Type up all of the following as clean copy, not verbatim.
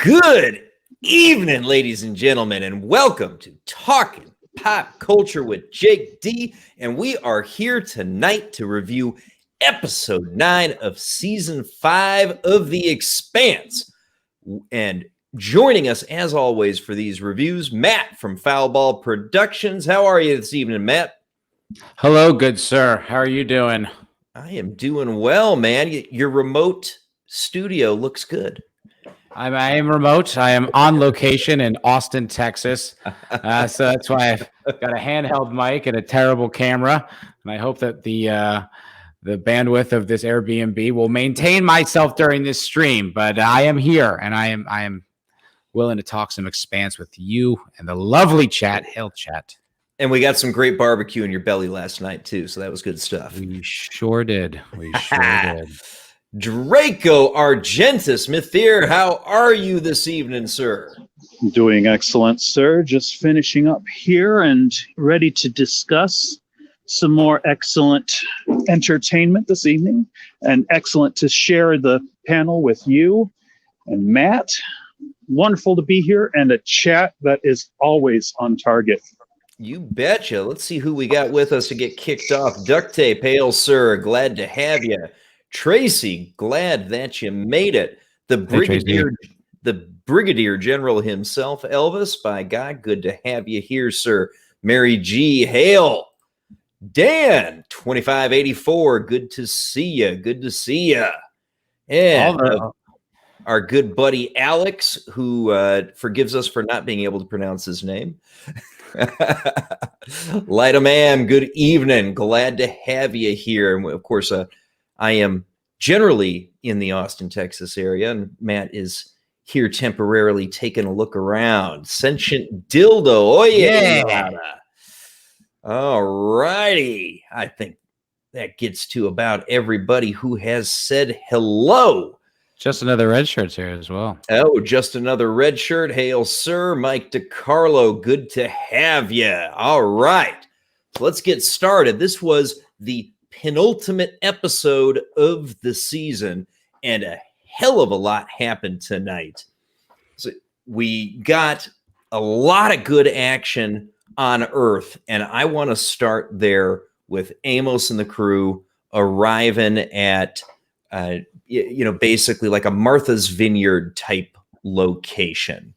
Good evening, ladies and gentlemen, and welcome to Talking Pop Culture with Jake D. And we are here tonight to review episode 9 of season 5 of The Expanse. And joining us, as always, for these reviews, Matt from Foulball Productions. How are you this evening, Matt? Hello, good sir. How are you doing? I am doing well, man. Your remote studio looks good. I am remote. I am on location in Austin, Texas. So that's why I've got a handheld mic and a terrible camera. And I hope that the bandwidth of this Airbnb will maintain myself during this stream. But I am here, and I am willing to talk some Expanse with you and the lovely chat. Hail chat. And we got some great barbecue in your belly last night, too. So that was good stuff. We sure did. Draco Argenteus, Mythir, how are you this evening, sir? Doing excellent, sir. Just finishing up here and ready to discuss some more excellent entertainment this evening, and excellent to share the panel with you and Matt. Wonderful to be here, and a chat that is always on target. You betcha. Let's see who we got with us to get kicked off. Duct Tape, hail, sir. Glad to have you. Tracy, glad that you made it. The Brigadier General himself, Elvis, by God, good to have you here, sir. Mary G, hail. Dan, 2584, good to see you. Good to see you. And our good buddy Alex, who forgives us for not being able to pronounce his name. Light man, good evening. Glad to have you here. And of course, I am generally in the Austin, Texas area, and Matt is here temporarily taking a look around. Sentient Dildo. Oh, yeah. All righty. I think that gets to about everybody who has said hello. Just another red shirt's here as well. Oh, just another red shirt. Hail, sir. Mike DiCarlo, good to have you. All right. So let's get started. This was the penultimate episode of the season, and a hell of a lot happened tonight. So we got a lot of good action on Earth, and I want to start there with Amos and the crew arriving at basically like a Martha's Vineyard type location.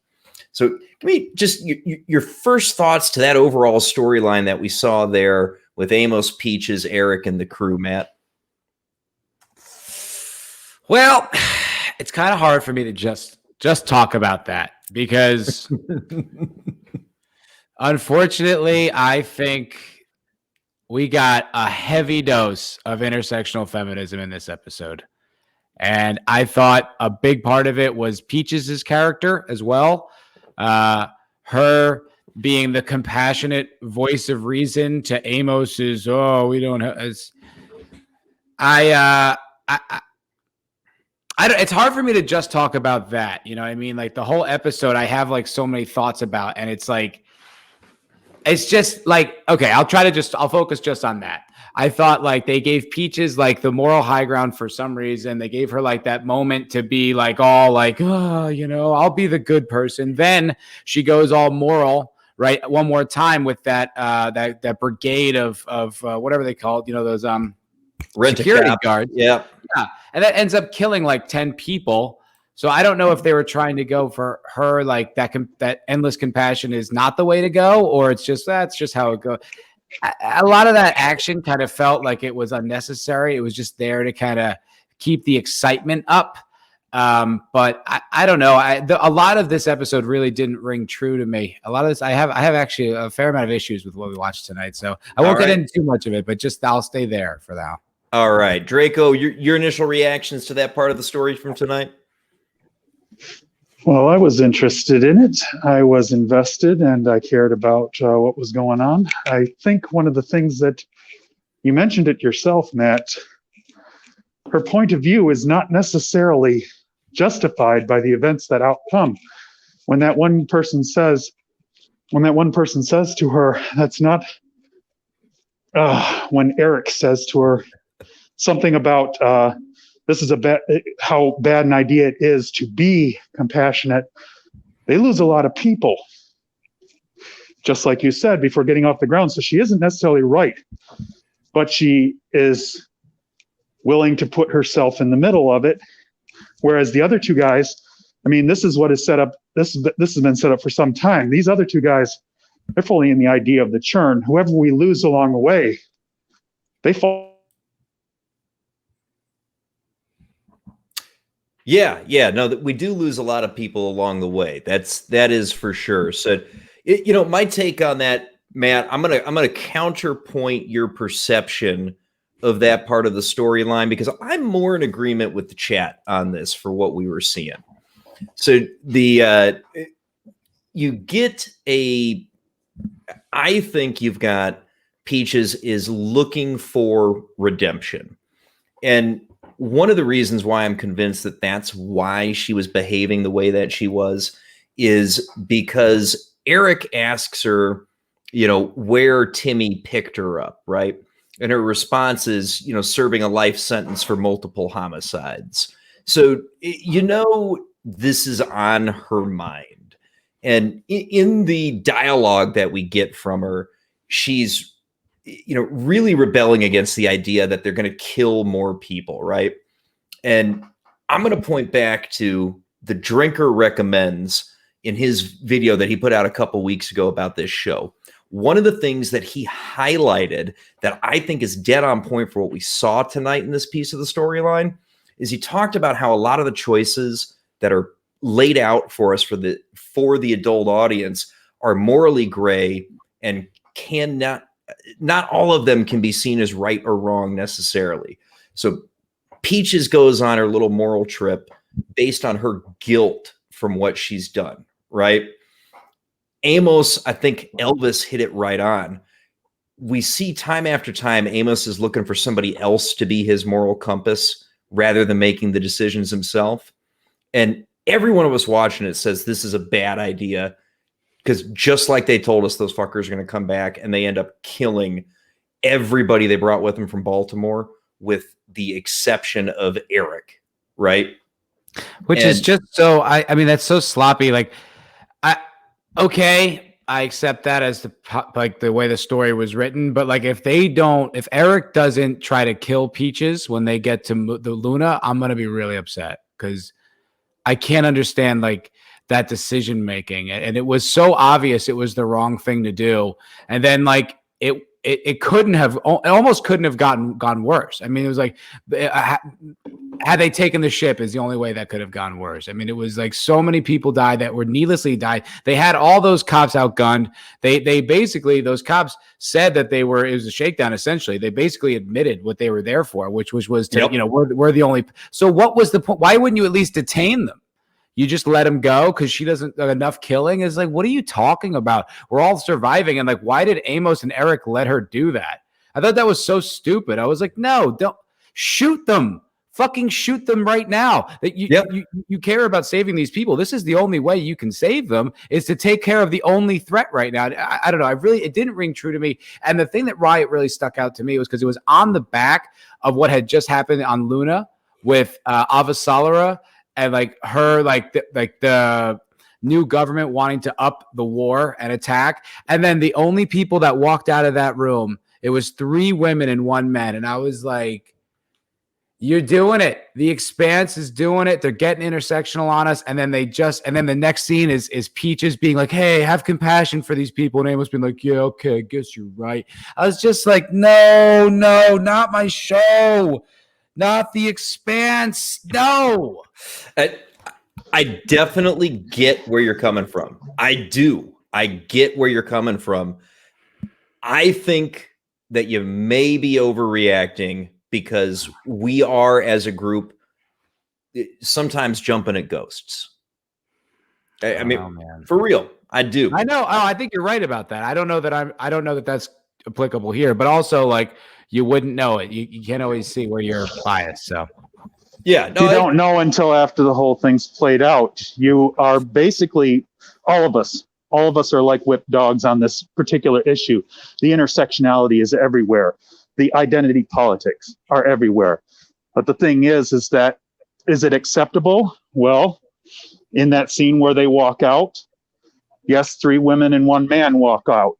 So give me just your first thoughts to that overall storyline that we saw there with Amos, Peaches, Eric, and the crew, Matt. Well, it's kind of hard for me to just talk about that because unfortunately, I think we got a heavy dose of intersectional feminism in this episode. And I thought a big part of it was Peaches' character as well. Her being the compassionate voice of reason to Amos's, we don't have. It's hard for me to just talk about that. You know what I mean? Like the whole episode, I have like so many thoughts about, and it's just like, okay, I'll focus just on that. I thought like they gave Peaches like the moral high ground for some reason. They gave her like that moment to be like all like, I'll be the good person. Then she goes all moral, right? One more time with that brigade of whatever they call it, those security guards. Yeah. And that ends up killing like 10 people. So I don't know if they were trying to go for her like that endless compassion is not the way to go, or that's just how it goes. A lot of that action kind of felt like it was unnecessary. It was just there to kind of keep the excitement up. But I don't know. A lot of this episode really didn't ring true to me. A lot of this, I have actually a fair amount of issues with what we watched tonight. So I won't get into too much of it, but I'll stay there for now. All right, Draco, your initial reactions to that part of the story from tonight? Well, I was interested in it. I was invested, and I cared about what was going on. I think one of the things that you mentioned it yourself, Matt, her point of view is not necessarily justified by the events that outcome. When that one person says to her, that's not, when Eric says to her something about this is how bad an idea it is to be compassionate, they lose a lot of people. Just like you said, before getting off the ground. So she isn't necessarily right, but she is willing to put herself in the middle of it. Whereas the other two guys, I mean, this is what is set up. This has been set up for some time. These other two guys, they're fully in the idea of the churn. Whoever we lose along the way, they fall. Yeah, no, we do lose a lot of people along the way. That is for sure. So, my take on that, Matt, I'm gonna counterpoint your perception of that part of the storyline, because I'm more in agreement with the chat on this for what we were seeing. So you get I think you've got Peaches is looking for redemption, and one of the reasons why I'm convinced that that's why she was behaving the way that she was is because Eric asks her, where Timmy picked her up, right? And her response is, serving a life sentence for multiple homicides. So, this is on her mind. And in the dialogue that we get from her, she's really rebelling against the idea that they're going to kill more people, right? And I'm going to point back to the Drinker Recommends in his video that he put out a couple weeks ago about this show. One of the things that he highlighted that I think is dead on point for what we saw tonight in this piece of the storyline is he talked about how a lot of the choices that are laid out for us for the adult audience are morally gray and not all of them can be seen as right or wrong necessarily. So Peaches goes on her little moral trip based on her guilt from what she's done, right? Amos, I think Elvis hit it right on. We see time after time, Amos is looking for somebody else to be his moral compass rather than making the decisions himself. And every one of us watching it says this is a bad idea, because just like they told us those fuckers are going to come back, and they end up killing everybody they brought with them from Baltimore, with the exception of Eric, right? Which is just so, I mean, that's so sloppy. Like, okay, I accept that as the way the story was written, but like if Eric doesn't try to kill Peaches when they get to the Luna, I'm going to be really upset, because I can't understand like that decision making. And it was so obvious it was the wrong thing to do. And then like it almost couldn't have gone worse. I mean, it was like, had they taken the ship is the only way that could have gone worse. I mean, it was like so many people died that were needlessly died. They had all those cops outgunned. They basically, those cops said that it was a shakedown. Essentially, they basically admitted what they were there for, which was to, we're the only. So what was the point? Why wouldn't you at least detain them? You just let him go because she doesn't enough killing. Is like, what are you talking about? We're all surviving. And like, why did Amos and Eric let her do that? I thought that was so stupid. I was like, no, don't shoot them. Fucking shoot them right now. That you care about saving these people. This is the only way you can save them, is to take care of the only threat right now. I don't know. It didn't ring true to me. And the thing that Riot really stuck out to me was because it was on the back of what had just happened on Luna with Avasarala. And like her, like the new government wanting to up the war and attack. And then the only people that walked out of that room, it was 3 women and 1 man. And I was like, you're doing it. The Expanse is doing it. They're getting intersectional on us. And then the next scene is Peaches being like, hey, have compassion for these people. And Amos being like, yeah, okay, I guess you're right. I was just like, no, not my show. Not the Expanse. No. I definitely get where you're coming from. I do. I get where you're coming from. I think that you may be overreacting because we are, as a group, sometimes jumping at ghosts. I mean, for real, I do. I know. Oh, I think you're right about that. I don't know that that's applicable here, but also like you wouldn't know it. You can't always see where you're biased. So yeah, no, you don't know until after the whole thing's played out. You are basically all of us are like whipped dogs on this particular issue. The intersectionality is everywhere. The identity politics are everywhere. But the thing is that, is it acceptable? Well, in that scene where they walk out, yes, 3 women and 1 man walk out.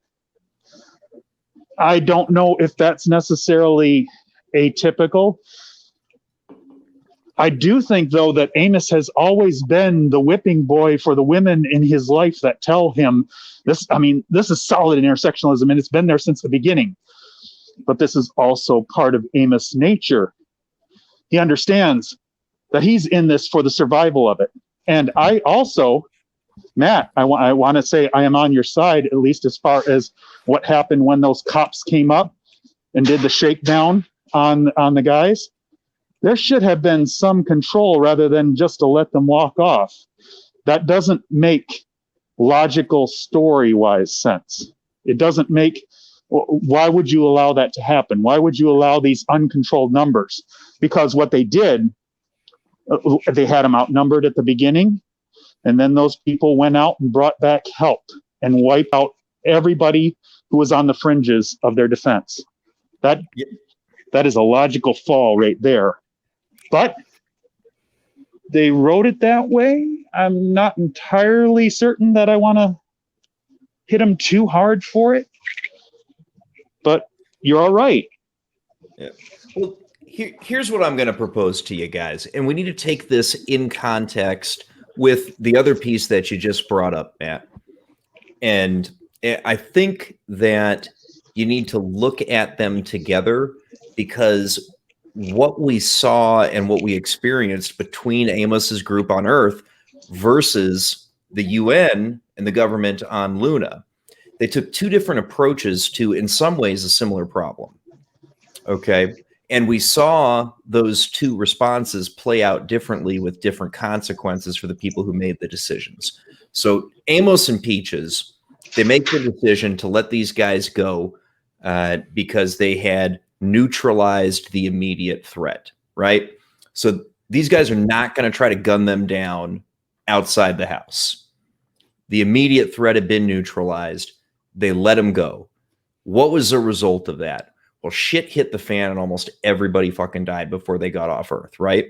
I don't know if that's necessarily atypical. I do think, though, that Amos has always been the whipping boy for the women in his life that tell him this. I mean, this is solid intersectionalism, and it's been there since the beginning. But this is also part of Amos' nature. He understands that he's in this for the survival of it. And I also, Matt, I want to say I am on your side, at least as far as what happened when those cops came up and did the shakedown on the guys. There should have been some control rather than just to let them walk off. That doesn't make logical story-wise sense. It doesn't make, why would you allow that to happen? Why would you allow these uncontrolled numbers? Because what they did, they had them outnumbered at the beginning, and then those people went out and brought back help and wiped out everybody who was on the fringes of their defense. That is a logical fall right there. But they wrote it that way. I'm not entirely certain that I want to hit them too hard for it. But you're all right. Yeah. Well, here's what I'm going to propose to you guys. And we need to take this in context with the other piece that you just brought up, Matt. And I think that you need to look at them together, because what we saw and what we experienced between Amos's group on Earth versus the UN and the government on Luna, they took 2 different approaches to, in some ways, a similar problem. Okay. And we saw those 2 responses play out differently with different consequences for the people who made the decisions. So Amos and Peaches, they make the decision to let these guys go because they had neutralized the immediate threat, right? So these guys are not going to try to gun them down outside the house. The immediate threat had been neutralized. They let them go. What was the result of that? Well, shit hit the fan and almost everybody fucking died before they got off Earth, right?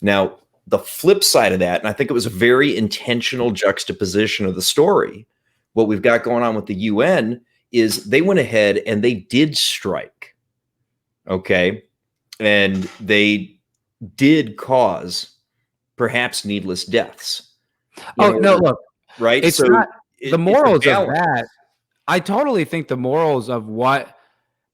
Now, the flip side of that, and I think it was a very intentional juxtaposition of the story, what we've got going on with the UN is they went ahead and they did strike. Okay. And they did cause perhaps needless deaths. Oh, no, look. Right? It's so not the morals of balance. that. I totally think the morals of what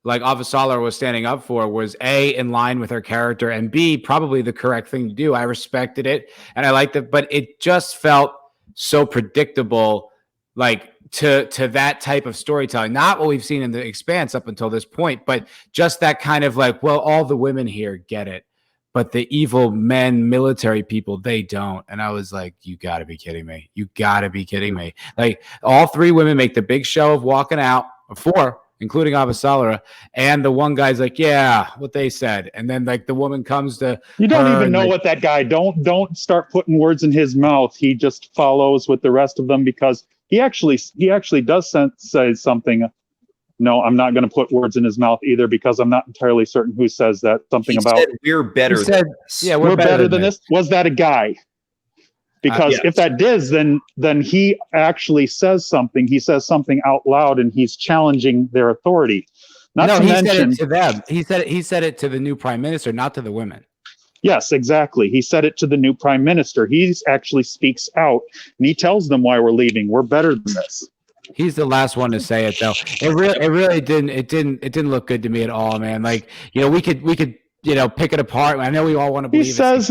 like Avasarala was standing up for was A, in line with her character, and B, probably the correct thing to do. I respected it and I liked it, but it just felt so predictable, like to that type of storytelling, not what we've seen in the Expanse up until this point, but just that kind of like, well, all the women here get it, but the evil men, military people, they don't. And I was like, you gotta be kidding me. You gotta be kidding me. Like all 3 women make the big show of walking out, or 4, including Avasarala, and the one guy's like, yeah, what they said. And then like the woman comes to You don't even know like, what that guy, don't start putting words in his mouth. He just follows with the rest of them because he actually does say something. No, I'm not going to put words in his mouth either, because I'm not entirely certain who says that. Something He about said, we're better than this. yeah, we're better than this. Was that a guy? Because Yes. if that is, then he actually says something. He says something out loud, and he's challenging their authority. Not no, to he mention, said it to them. He said it to the new prime minister, not to the women. yes, exactly. He said it to the new prime minister. He actually speaks out, and he tells them why we're leaving. We're better than this. He's the last one to say it, though. It really didn't look good to me at all, man. Like, you know, we could pick it apart. I know we all want to believe He says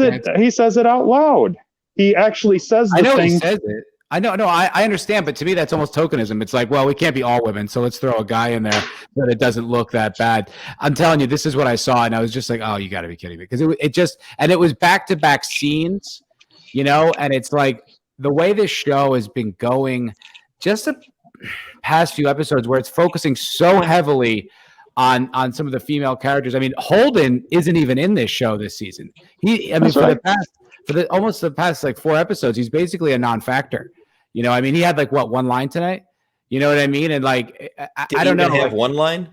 it out loud. He actually says the I know thing. he says it. I know. No, I understand. But to me, that's almost tokenism. It's like, well, we can't be all women, so let's throw a guy in there so that it doesn't look that bad. I'm telling you, this is what I saw, and I was just like, oh, you got to be kidding me, because it was back-to-back scenes, you know, and it's like the way this show has been going, just the past few episodes, where it's focusing so heavily on some of the female characters. I mean, Holden isn't even in this show this season. Almost the past like 4 episodes, he's basically a non-factor. You know, I mean, he had like one line tonight. You know what I mean? And like, I don't know. Have one line?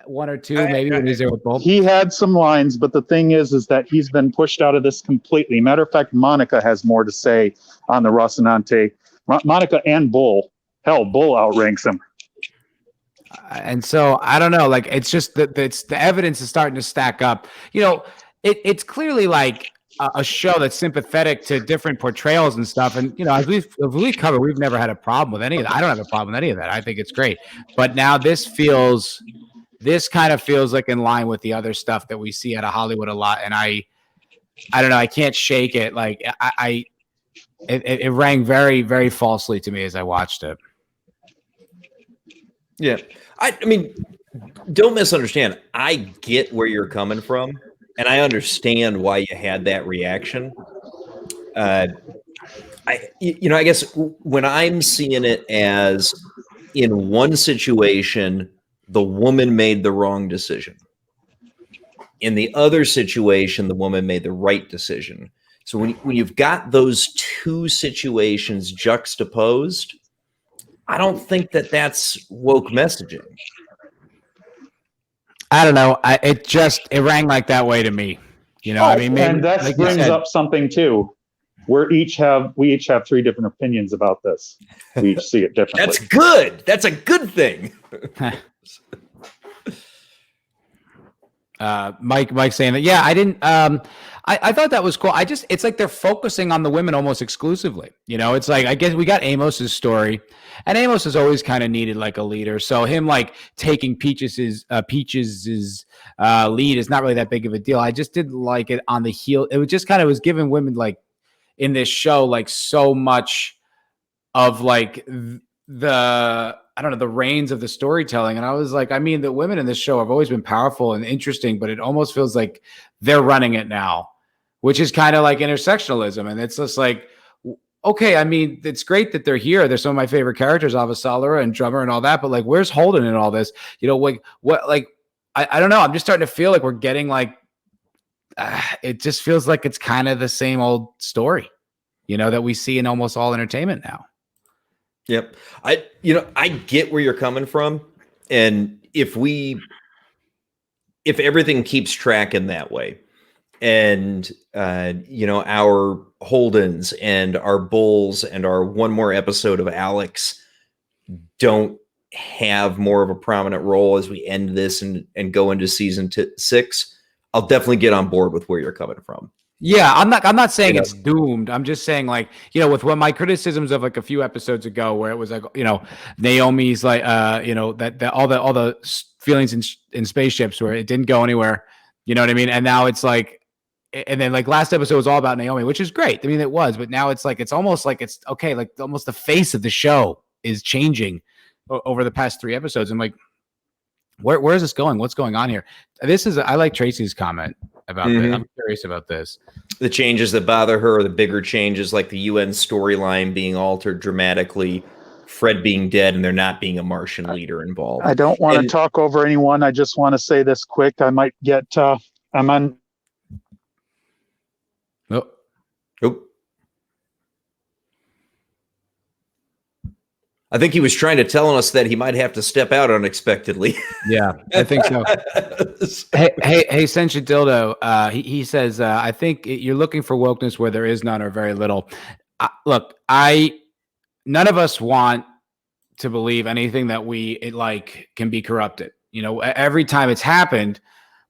one or two, maybe when he's there with both. He had some lines, but the thing is that he's been pushed out of this completely. Matter of fact, Monica has more to say on the Rocinante. Monica and Bull. Hell, Bull outranks him. And so I don't know, like it's just that the evidence is starting to stack up. You know, it's clearly like a show that's sympathetic to different portrayals and stuff. And you know, as we've covered, we've never had a problem with any of that. I don't have a problem with any of that. I think it's great. But now this kind of feels like in line with the other stuff that we see out of Hollywood a lot. And I don't know, I can't shake it. Like it rang very, very falsely to me as I watched it. Yeah. I mean, don't misunderstand. I get where you're coming from, and I understand why you had that reaction. I guess when I'm seeing it as in one situation, the woman made the wrong decision. In the other situation, the woman made the right decision. So when you've got those two situations juxtaposed, I don't think that's woke messaging. I don't know. It rang like that way to me. You know, I mean, maybe, and that like brings up something too. We each have 3 different opinions about this. We each see it differently. That's good. That's a good thing. Mike saying that. Yeah, I didn't. I thought that was cool. It's like they're focusing on the women almost exclusively. You know, it's like, I guess we got Amos's story, and Amos has always kind of needed like a leader. So him like taking Peach's lead is not really that big of a deal. I just didn't like it on the heel. It was just kind of was giving women like in this show, like so much of like the reins of the storytelling. And I was like, I mean, the women in this show have always been powerful and interesting, but it almost feels like they're running it now, which is kind of like intersectionalism. And it's just like, okay, I mean, it's great that they're here. They're some of my favorite characters, Avasarala and Drummer and all that, but like, where's Holden in all this? You know, like what, like, I don't know. I'm just starting to feel like we're getting like, it just feels like it's kind of the same old story, you know, that we see in almost all entertainment now. Yep. I get where you're coming from. And if everything keeps tracking that way and, our Holdens and our Bulls and our one more episode of Alex don't have more of a prominent role as we end this and go into season 6, I'll definitely get on board with where you're coming from. Yeah, I'm not saying it's doomed. I'm just saying, like, you know, with what my criticisms of like a few episodes ago, where it was like, you know, Naomi's like, that all the feelings in spaceships where it didn't go anywhere, you know what I mean? And now it's like, and then like last episode was all about Naomi, which is great. I mean, it was, but now it's like, it's almost like it's okay. Like almost the face of the show is changing over the past 3 episodes. I'm like, where is this going? What's going on here? I like Tracy's comment about this. I'm curious about this. The changes that bother her, the bigger changes, like the UN storyline being altered dramatically, Fred being dead, and there not being a Martian leader involved. I don't want to talk over anyone. I just want to say this quick. I might get, I'm on. Oh. I think he was trying to tell us that he might have to step out unexpectedly. Yeah, I think so. hey, Sencha Dildo. He says, I think you're looking for wokeness where there is none or very little. Look, none of us want to believe anything that can be corrupted. You know, every time it's happened,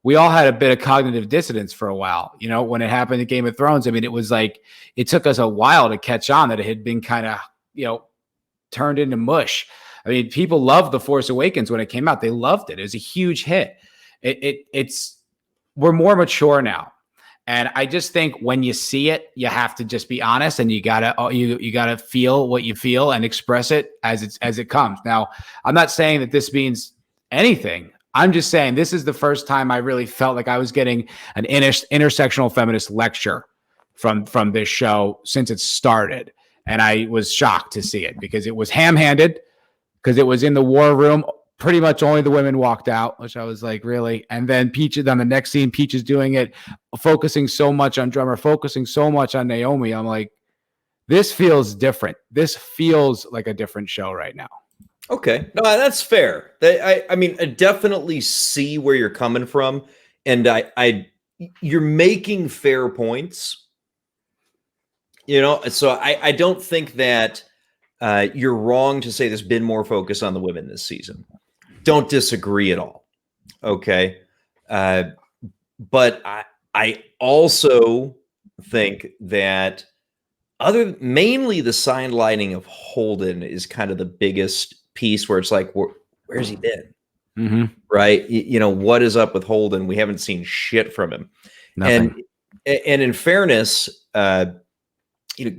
we all had a bit of cognitive dissonance for a while. You know, when it happened to Game of Thrones, I mean, it was like, it took us a while to catch on that it had been kind of, you know, turned into mush. I mean, people loved The Force Awakens when it came out. They loved it. It was a huge hit. We're more mature now. And I just think when you see it, you have to just be honest, and you gotta feel what you feel and express it as it comes. Now, I'm not saying that this means anything. I'm just saying this is the first time I really felt like I was getting an intersectional feminist lecture from this show since it started. And I was shocked to see it because it was ham-handed, because it was in the war room. Pretty much only the women walked out, which I was like, really? And then Peach, on the next scene, Peach is doing it, focusing so much on Drummer, focusing so much on Naomi. I'm like, this feels different. This feels like a different show right now. Okay, no, that's fair. I mean, I definitely see where you're coming from, and you're making fair points. So I don't think that you're wrong to say there's been more focus on the women this season. Don't disagree at all. Okay, uh, but I also think that mainly the sidelining of Holden is kind of the biggest piece where it's like, where's he been? Mm-hmm. Right? What is up with Holden? We haven't seen shit from him. Nothing. And in fairness,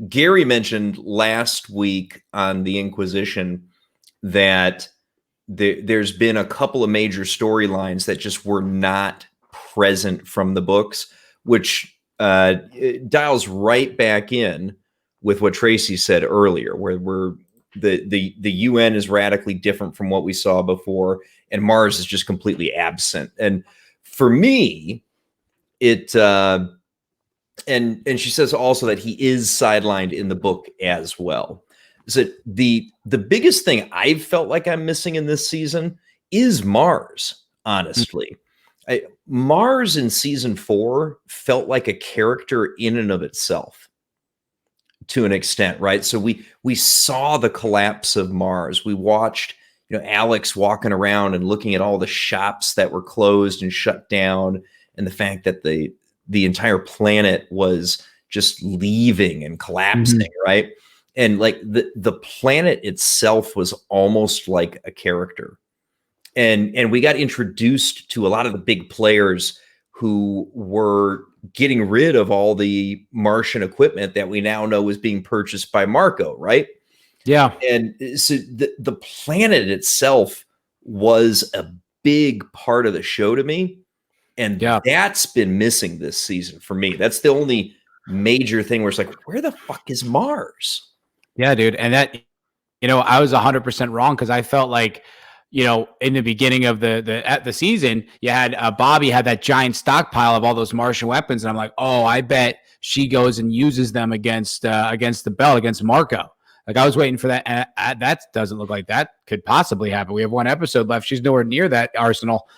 Gary mentioned last week on the Inquisition that there's been a couple of major storylines that just were not present from the books, which dials right back in with what Tracy said earlier, where the UN is radically different from what we saw before, and Mars is just completely absent. And for me, it and she says also that he is sidelined in the book as well. So the biggest thing I've felt like I'm missing in this season is Mars, honestly. Mars in season 4 felt like a character in and of itself to an extent, right? So we saw the collapse of Mars. We watched, Alex walking around and looking at all the shops that were closed and shut down, and the fact that the entire planet was just leaving and collapsing, right? And like the planet itself was almost like a character. And we got introduced to a lot of the big players who were getting rid of all the Martian equipment that we now know is being purchased by Marco, right? Yeah. And so the planet itself was a big part of the show to me. And that's been missing this season for me. That's the only major thing where it's like, where the fuck is Mars? Yeah, dude. And that, I was 100% wrong because I felt like, in the beginning of the season, you had Bobby had that giant stockpile of all those Martian weapons, and I'm like, oh, I bet she goes and uses them against the Bell, against Marco. Like I was waiting for that, and that doesn't look like that could possibly happen. We have one episode left. She's nowhere near that arsenal.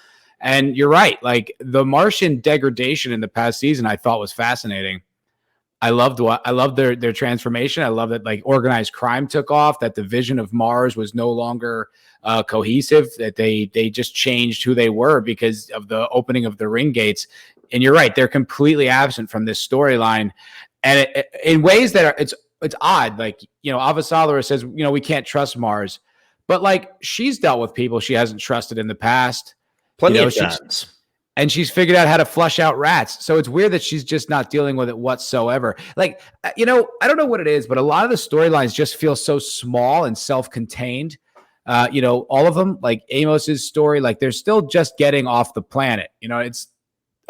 And you're right. Like the Martian degradation in the past season, I thought was fascinating. I loved their transformation. I love that like organized crime took off, that the vision of Mars was no longer cohesive, that they just changed who they were because of the opening of the ring gates. And you're right. They're completely absent from this storyline. And in ways that it's odd. Like, Avasarala says, we can't trust Mars, but like she's dealt with people she hasn't trusted in the past. Plenty of times. And she's figured out how to flush out rats. So it's weird that she's just not dealing with it whatsoever. Like, I don't know what it is, but a lot of the storylines just feel so small and self-contained. All of them, like Amos's story, like they're still just getting off the planet. It's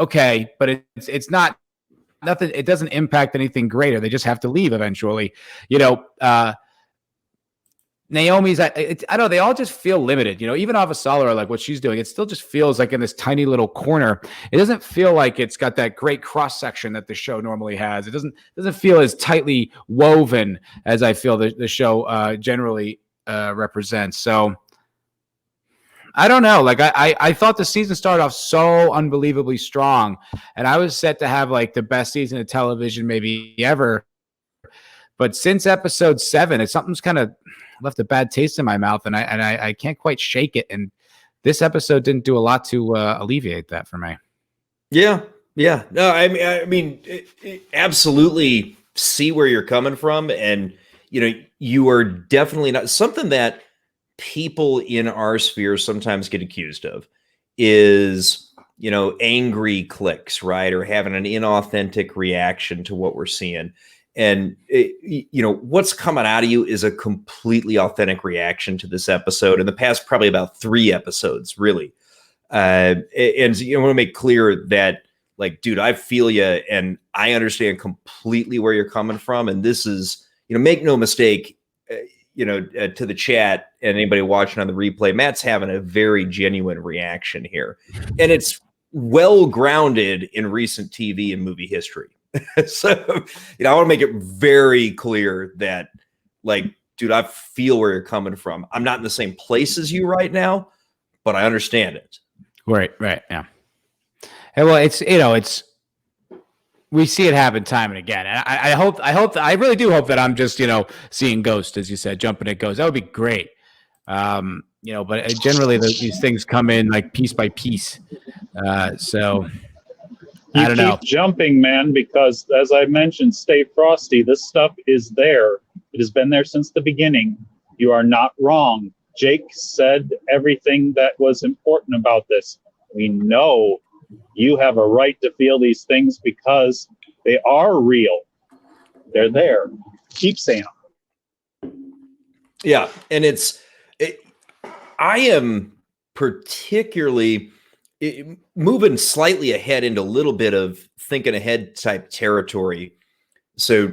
okay, but it's not nothing. It doesn't impact anything greater. They just have to leave eventually. Naomi's, I don't know, they all just feel limited. Even Avasarala, like what she's doing, it still just feels like in this tiny little corner. It doesn't feel like it's got that great cross section that the show normally has. It doesn't feel as tightly woven as I feel the show generally represents. So I don't know. Like I thought the season started off so unbelievably strong, and I was set to have like the best season of television maybe ever. But since episode 7, something's kind of left a bad taste in my mouth, and I can't quite shake it. And this episode didn't do a lot to alleviate that for me. Yeah. No, I mean, absolutely see where you're coming from, and you are definitely not something that people in our sphere sometimes get accused of is angry clicks, right, or having an inauthentic reaction to what we're seeing. And what's coming out of you is a completely authentic reaction to this episode in the past, probably about 3 episodes, really. And I want to make clear that, like, dude, I feel you, and I understand completely where you're coming from. And this is, make no mistake, to the chat and anybody watching on the replay, Matt's having a very genuine reaction here, and it's well grounded in recent TV and movie history. So, I want to make it very clear that, like, dude, I feel where you're coming from. I'm not in the same place as you right now, but I understand it. Right, yeah. And well, it's we see it happen time and again. And I really do hope that I'm just, seeing ghosts, as you said, jumping at ghosts. That would be great. But generally these things come in like piece by piece. So I don't know. Keep jumping, man, because as I mentioned, stay frosty. This stuff is there. It has been there since the beginning. You are not wrong. Jake said everything that was important about this. We know you have a right to feel these things because they are real. They're there. Keep saying them. Yeah, and I am particularly moving slightly ahead into a little bit of thinking ahead type territory. So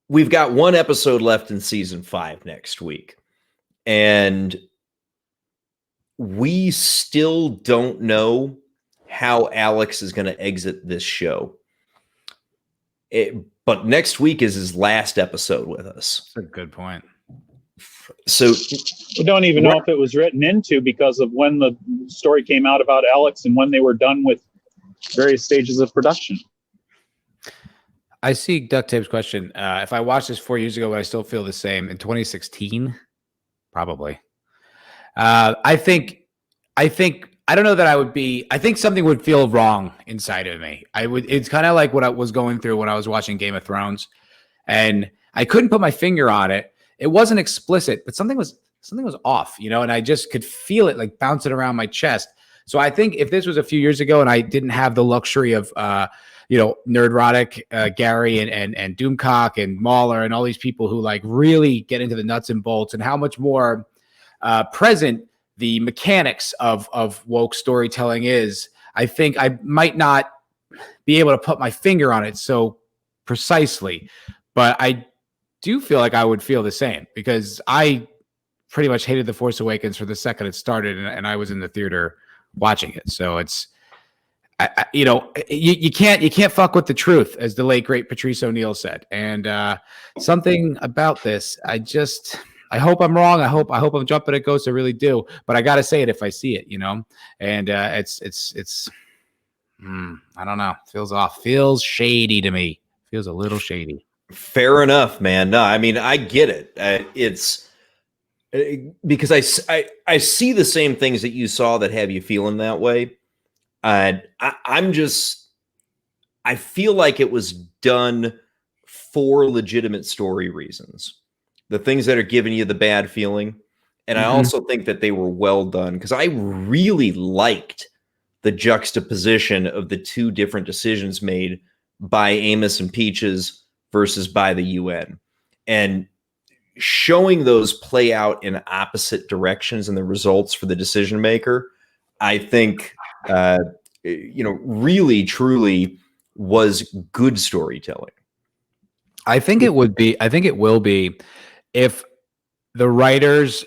we've got one episode left in season 5 next week, and we still don't know how Alex is going to exit this show. But next week is his last episode with us. That's a good point. So we don't even know if it was written into because of when the story came out about Alex and when they were done with various stages of production. I see Duct Tape's question. If I watched this 4 years ago, would I still feel the same? In 2016? Probably. I don't know that I would be. I think something would feel wrong inside of me. It's kind of like what I was going through when I was watching Game of Thrones, and I couldn't put my finger on it. It wasn't explicit, but something was off, and I just could feel it like bouncing around my chest. So I think if this was a few years ago and I didn't have the luxury of, Nerdrotic, Gary and Doomcock and Mahler and all these people who like really get into the nuts and bolts and how much more present the mechanics of woke storytelling is, I think I might not be able to put my finger on it so precisely, but I do feel like I would feel the same because I pretty much hated The Force Awakens for the second it started, and I was in the theater watching it. So it's, you can't fuck with the truth, as the late great Patrice O'Neill said. And something about this, I hope I'm wrong. I hope I'm jumping at ghosts. I really do, but I gotta say it if I see it, And it's I don't know. Feels off. Feels shady to me. Feels a little shady. fair enough, man. No, I mean, I get it. It's because I see the same things that you saw that have you feeling that way. I feel like it was done for legitimate story reasons. The things that are giving you the bad feeling. And I also think that they were well done because I really liked the juxtaposition of the two different decisions made by Amos and Peaches versus by the UN. And showing those play out in opposite directions and the results for the decision maker, I think, really, truly was good storytelling. I think it will be if the writers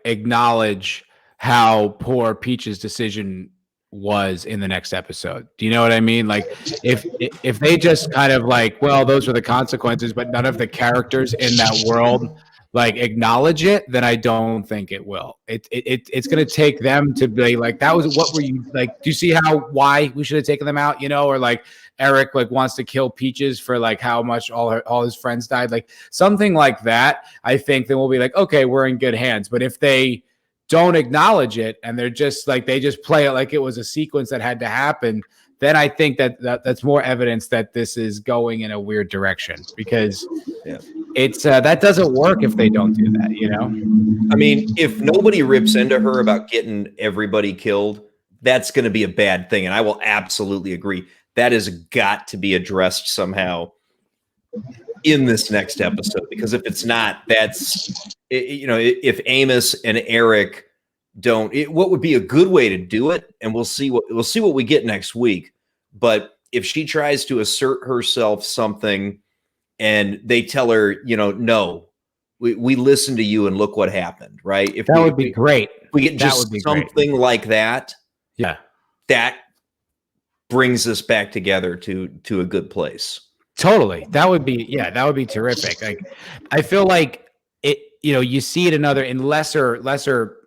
acknowledge how poor Peach's decision was in the next episode. Do you know what I mean? Like if they just kind of well, those are the consequences, but none of the characters in that world acknowledge it, then I don't think it will. It's going to take them to be that was what were you do you see why we should have taken them out, or Eric wants to kill Peaches for how much all his friends died, something like that. I think then we'll be okay, we're in good hands. But if they don't acknowledge it and they're just they just play it like it was a sequence that had to happen, then I think that's more evidence that this is going in a weird direction, because it's that doesn't work if they don't do that, I mean, if nobody rips into her about getting everybody killed, that's going to be a bad thing. And I will absolutely agree. That has got to be addressed somehow in this next episode, because if it's not, that's, if Amos and Eric don't, what would be a good way to do it? And we'll see what we get next week. But if she tries to assert herself something and they tell her, no, we listened to you and look what happened, right? If that would be great. We get just something like that. Yeah. That brings us back together to a good place. Totally. That would be terrific. Like, I feel like it, you see it in lesser,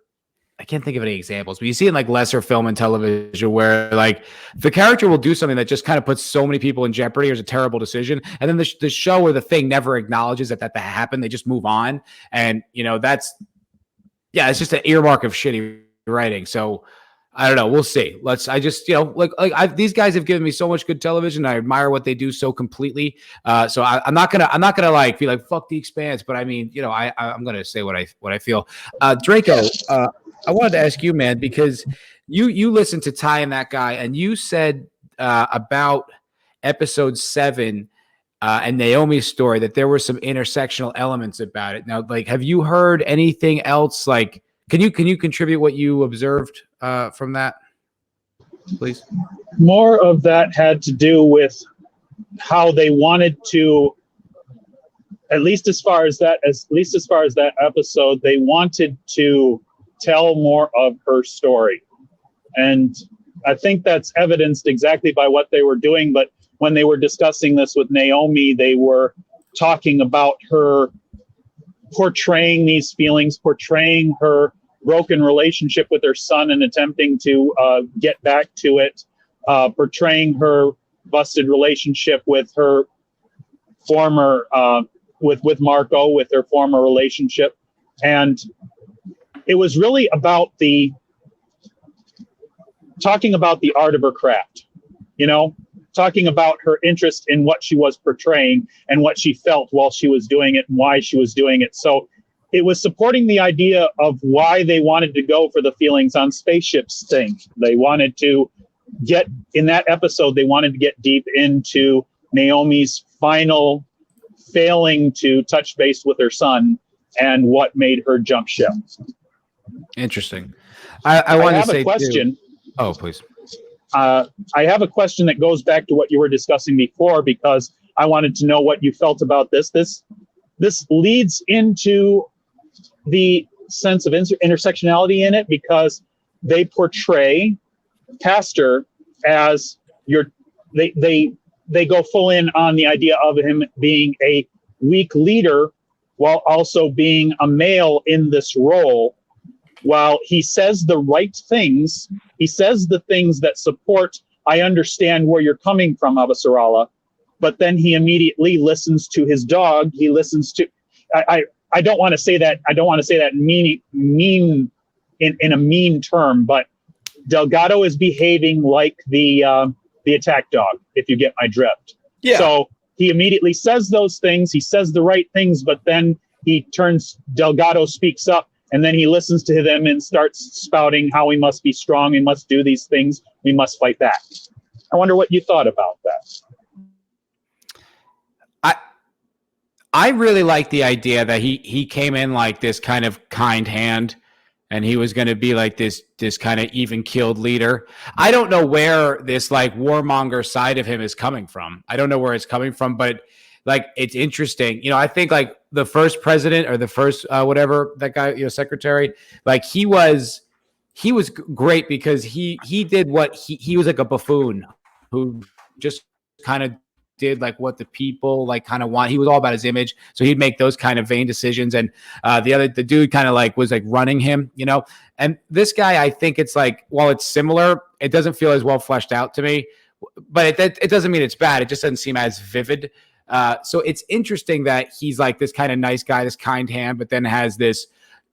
I can't think of any examples, but you see it in like lesser film and television where like the character will do something that just kind of puts so many people in jeopardy or is a terrible decision. And then the show or the thing never acknowledges that happened. They just move on. And, it's just an earmark of shitty writing. So I don't know. We'll see. These guys have given me so much good television. I admire what they do so completely. So I'm not gonna like be like fuck the Expanse, but I mean, I'm gonna say what I feel. Draco, I wanted to ask you, man, because you listened to Ty and that guy, and you said about episode 7 and Naomi's story that there were some intersectional elements about it. Now, like, have you heard anything else? Like, can you contribute what you observed from that, please? More of that had to do with how they wanted to, at least as far as that episode, they wanted to tell more of her story. And I think that's evidenced exactly by what they were doing. But when they were discussing this with Naomi, they were talking about her portraying these feelings, portraying her broken relationship with her son and attempting to get back to it, portraying her busted relationship with her former, with Marco, with her former relationship. And it was really about talking about the art of her craft, talking about her interest in what she was portraying and what she felt while she was doing it and why she was doing it. So it was supporting the idea of why they wanted to go for the feelings on spaceships thing. They wanted to get, in that episode, they wanted to get deep into Naomi's final failing to touch base with her son and what made her jump ship. Interesting. I want to say a question. Oh, please. I have a question that goes back to what you were discussing before, because I wanted to know what you felt about this. This leads into the sense of intersectionality in it, because they portray Pastor as they go full in on the idea of him being a weak leader while also being a male in this role. While he says the right things, he says the things that support, I understand where you're coming from, Avasarala, but then he immediately listens to his dog. He listens to, I don't want to say that. I don't want to say that mean in a mean term, but Delgado is behaving like the attack dog, if you get my drift. Yeah. So he immediately says those things. He says the right things, but then Delgado speaks up, and then he listens to them and starts spouting how we must be strong. We must do these things. We must fight back. I wonder what you thought about that. I really like the idea that he came in like this kind of kind hand, and he was going to be like this kind of even-keeled leader. I don't know where this like warmonger side of him is coming from. I don't know where it's coming from, but like, it's interesting. I think like the first president or the first whatever that guy, secretary, like he was great because he did what he was like a buffoon who just kind of did like what the people like kind of want. He was all about his image, so he'd make those kind of vain decisions. And the dude kind of like was like running him, And this guy, I think it's like, while it's similar, it doesn't feel as well fleshed out to me. But it doesn't mean it's bad. It just doesn't seem as vivid. So it's interesting that he's like this kind of nice guy, this kind hand, but then has this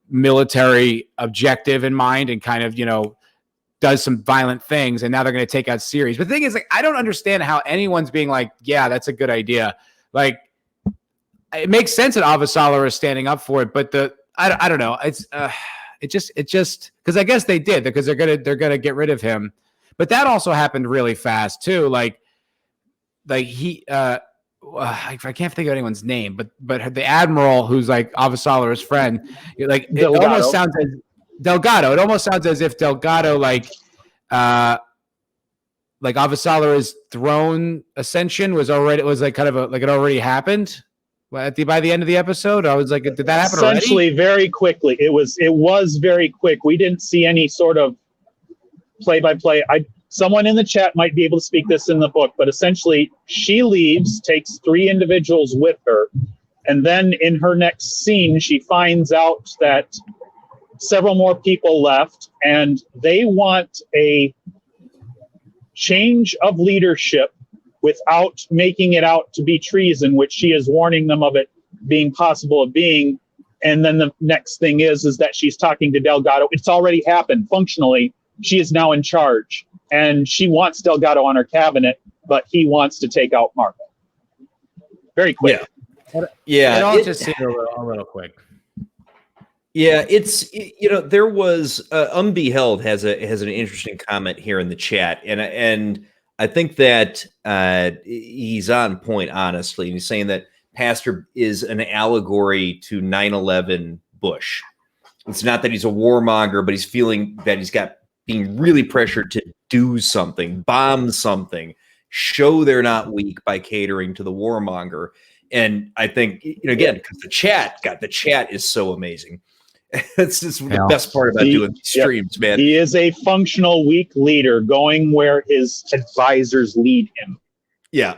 military objective in mind and kind of does some violent things, and now they're going to take out Ceres. But the thing is, like, I don't understand how anyone's being like, yeah, that's a good idea. Like, it makes sense that Avasarala is standing up for it, but I don't know. It just because I guess they did, because they're gonna get rid of him. But that also happened really fast too. Like he I can't think of anyone's name, but the admiral who's like Avasarala's friend, like it almost sounds as Delgado. It almost sounds as if Delgado like Avasarala's throne ascension was like kind of it already happened by the end of the episode. I was like, did that happen essentially already? Very quickly? It was very quick. We didn't see any sort of play by play. someone in the chat might be able to speak this in the book, but essentially she leaves, takes 3 individuals with her, and then in her next scene, she finds out that several more people left, and they want a change of leadership without making it out to be treason, which she is warning them of it being possible of being. And then the next thing is that she's talking to Delgado. It's already happened. Functionally, she is now in charge, and she wants Delgado on her cabinet, but he wants to take out Marco. Very quick. Yeah. It all just seemed a little quick. Yeah, it's there was Unbeheld has an interesting comment here in the chat, and I think that he's on point, honestly. And he's saying that Pastor is an allegory to 9/11 Bush. It's not that he's a warmonger, but he's feeling that he's being really pressured to do something, bomb something, show they're not weak by catering to the warmonger. And I think, again, because the chat is so amazing. That's just the best part about doing these streams, man. He is a functional weak leader going where his advisors lead him. Yeah,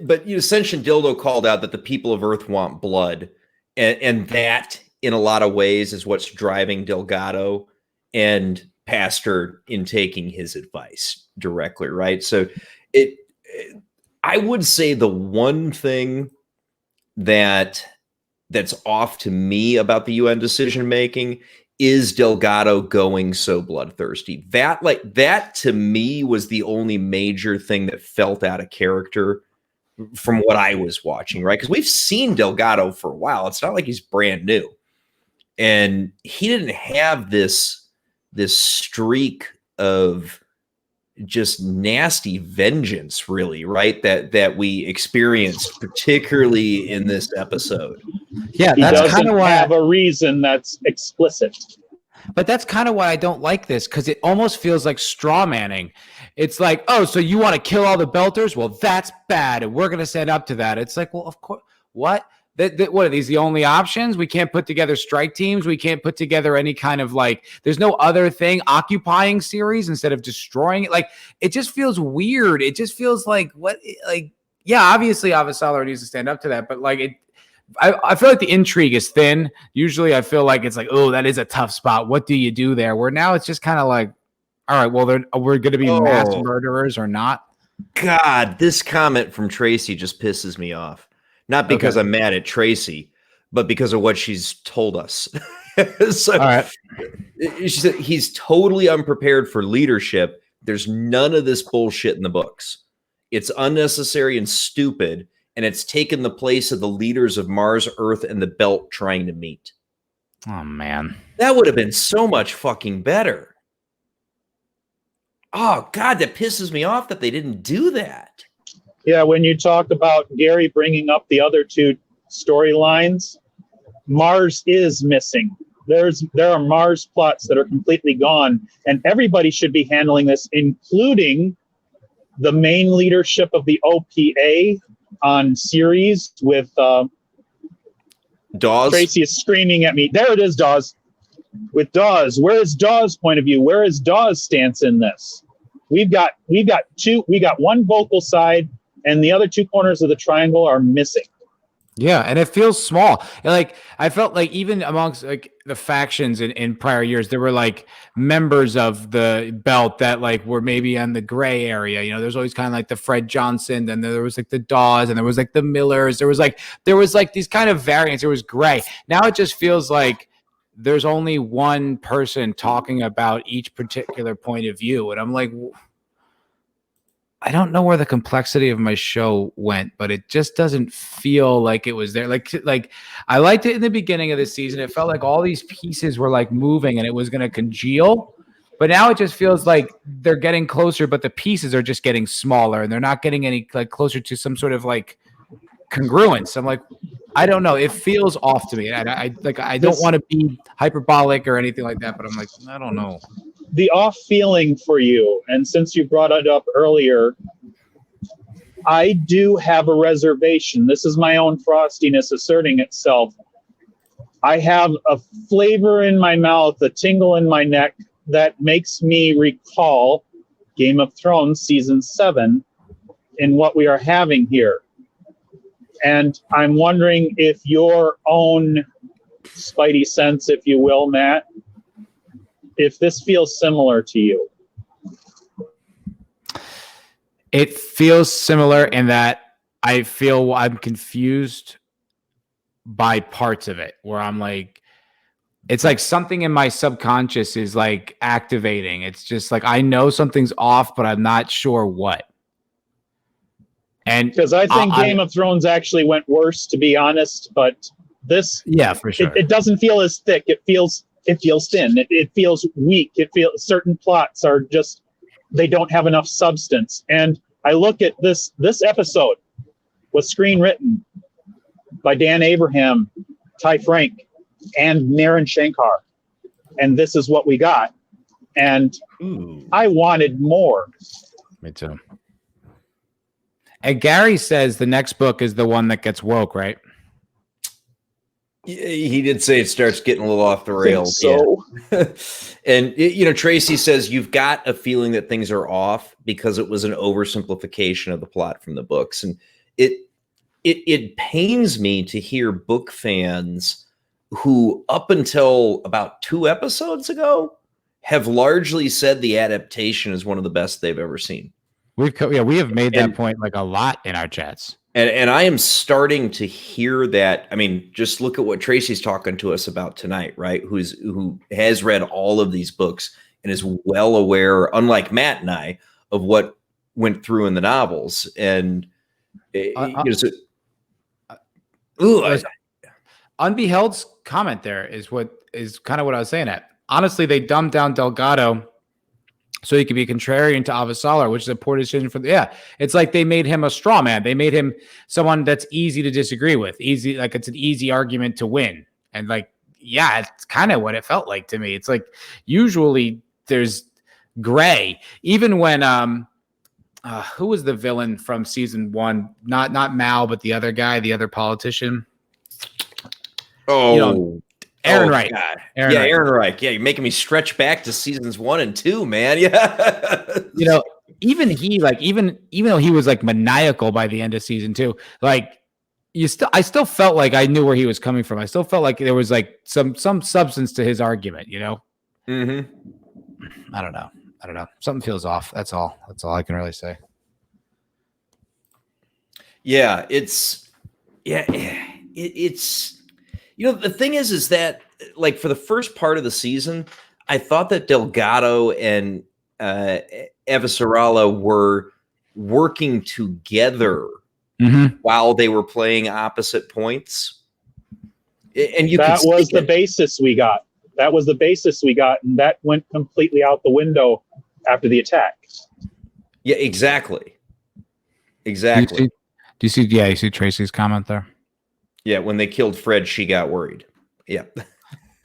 but Ascension Dildo called out that the people of Earth want blood, and that in a lot of ways is what's driving Delgado and Pastor in taking his advice directly, right? So I would say the one thing that's off to me about the UN decision making is Delgado going so bloodthirsty. That to me was the only major thing that felt out of character from what I was watching, right? Because we've seen Delgado for a while. It's not like he's brand new. And he didn't have this streak of just nasty vengeance, really, right? That we experienced, particularly in this episode. Yeah, he that's doesn't kind of why have a reason that's explicit. But that's kind of why I don't like this, because it almost feels like straw manning. It's like, oh, so you want to kill all the Belters? Well, that's bad, and we're going to stand up to that. It's like, well, of course, what? What are these the only options? We can't put together strike teams. We can't put together any kind of there's no other thing, occupying series instead of destroying it. Like, it just feels weird. It just feels like yeah, obviously Avasarala needs to stand up to that, but I feel like the intrigue is thin. Usually I feel like it's like, oh, that is a tough spot. What do you do there? Where now it's just kind of like, all right, well, we're going to be mass murderers or not. God, this comment from Tracy just pisses me off. Not because I'm mad at Tracy, but because of what she's told us. So, all right. She said he's totally unprepared for leadership. There's none of this bullshit in the books. It's unnecessary and stupid, and it's taken the place of the leaders of Mars, Earth, and the Belt trying to meet. Oh, man. That would have been so much fucking better. Oh, God, that pisses me off that they didn't do that. Yeah, when you talk about Gary bringing up the other 2 storylines, Mars is missing. There are Mars plots that are completely gone, and everybody should be handling this, including the main leadership of the OPA on series with Dawes. Tracy is screaming at me. There it is, Dawes. With Dawes, where is Dawes' point of view? Where is Dawes' stance in this? We've got one vocal side, and the other 2 corners of the triangle are missing. Yeah, and it feels small. I felt like even amongst the factions in prior years, there were members of the Belt that were maybe on the gray area. There's always kind of the Fred Johnson, then there was the Dawes, and there was the Millers. There was these kind of variants. It was gray. Now it just feels like there's only one person talking about each particular point of view, and I'm like, I don't know where the complexity of my show went, but it just doesn't feel like it was there. Like I liked it in the beginning of the season. It felt like all these pieces were moving and it was going to congeal, but now it just feels like they're getting closer, but the pieces are just getting smaller and they're not getting any closer to some sort of congruence. I'm like, I don't know. It feels off to me. I don't want to be hyperbolic or anything like that, but I'm like, I don't know. The off feeling for you, and since you brought it up earlier, I do have a reservation. This is my own frostiness asserting itself. I have a flavor in my mouth, a tingle in my neck that makes me recall Game of Thrones season 7 in what we are having here. And I'm wondering if your own spidey sense, if you will, Matt, if this feels similar to you. It feels similar in that I feel I'm confused by parts of it where I'm like, it's like something in my subconscious is like activating. It's just like, I know something's off, but I'm not sure what. And because I think Game of Thrones actually went worse, to be honest, but this, yeah, for sure. It doesn't feel as thick. It feels thin. It feels weak. It feels certain plots are just, they don't have enough substance. And I look at this episode was screenwritten by Dan Abraham, Ty Frank, and Naren Shankar. And this is what we got. And I wanted more. Me too. And Gary says the next book is the one that gets woke, right? He did say it starts getting a little off the rails. So, yeah. And Tracy says you've got a feeling that things are off because it was an oversimplification of the plot from the books, and it pains me to hear book fans who, up until about 2 episodes ago, have largely said the adaptation is one of the best they've ever seen. We have made that point like a lot in our chats. And I am starting to hear that. I mean, just look at what Tracy's talking to us about tonight, right? Who has read all of these books and is well aware, unlike Matt and I, of what went through in the novels. And Unbeheld's comment there is kind of what I was saying at. Honestly, they dumbed down Delgado so he could be contrarian to Avasarala, which is a poor decision for it's like they made him a straw man. They made him someone that's easy to disagree with. Easy, like it's an easy argument to win. And like, yeah, it's kind of what it felt like to me. It's like usually there's gray. Even when who was the villain from season 1? Not Mal, but the other guy, the other politician. Oh, Aaron Wright. God. Aaron Wright. Aaron Wright. Yeah, you're making me stretch back to seasons 1 and 2, man. Yeah. Even he, like, even though he was like maniacal by the end of season 2, like I still felt like I knew where he was coming from. I still felt like there was like some substance to his argument, Mm-hmm. I don't know. Something feels off. That's all I can really say. Yeah, it's the thing is that like for the first part of the season, I thought that Delgado and Avasarala were working together while they were playing opposite points. And that was the basis we got. That was the basis we got, and that went completely out the window after the attack. Yeah, exactly. Do you see Tracy's comment there? Yeah, when they killed Fred, she got worried. Yeah.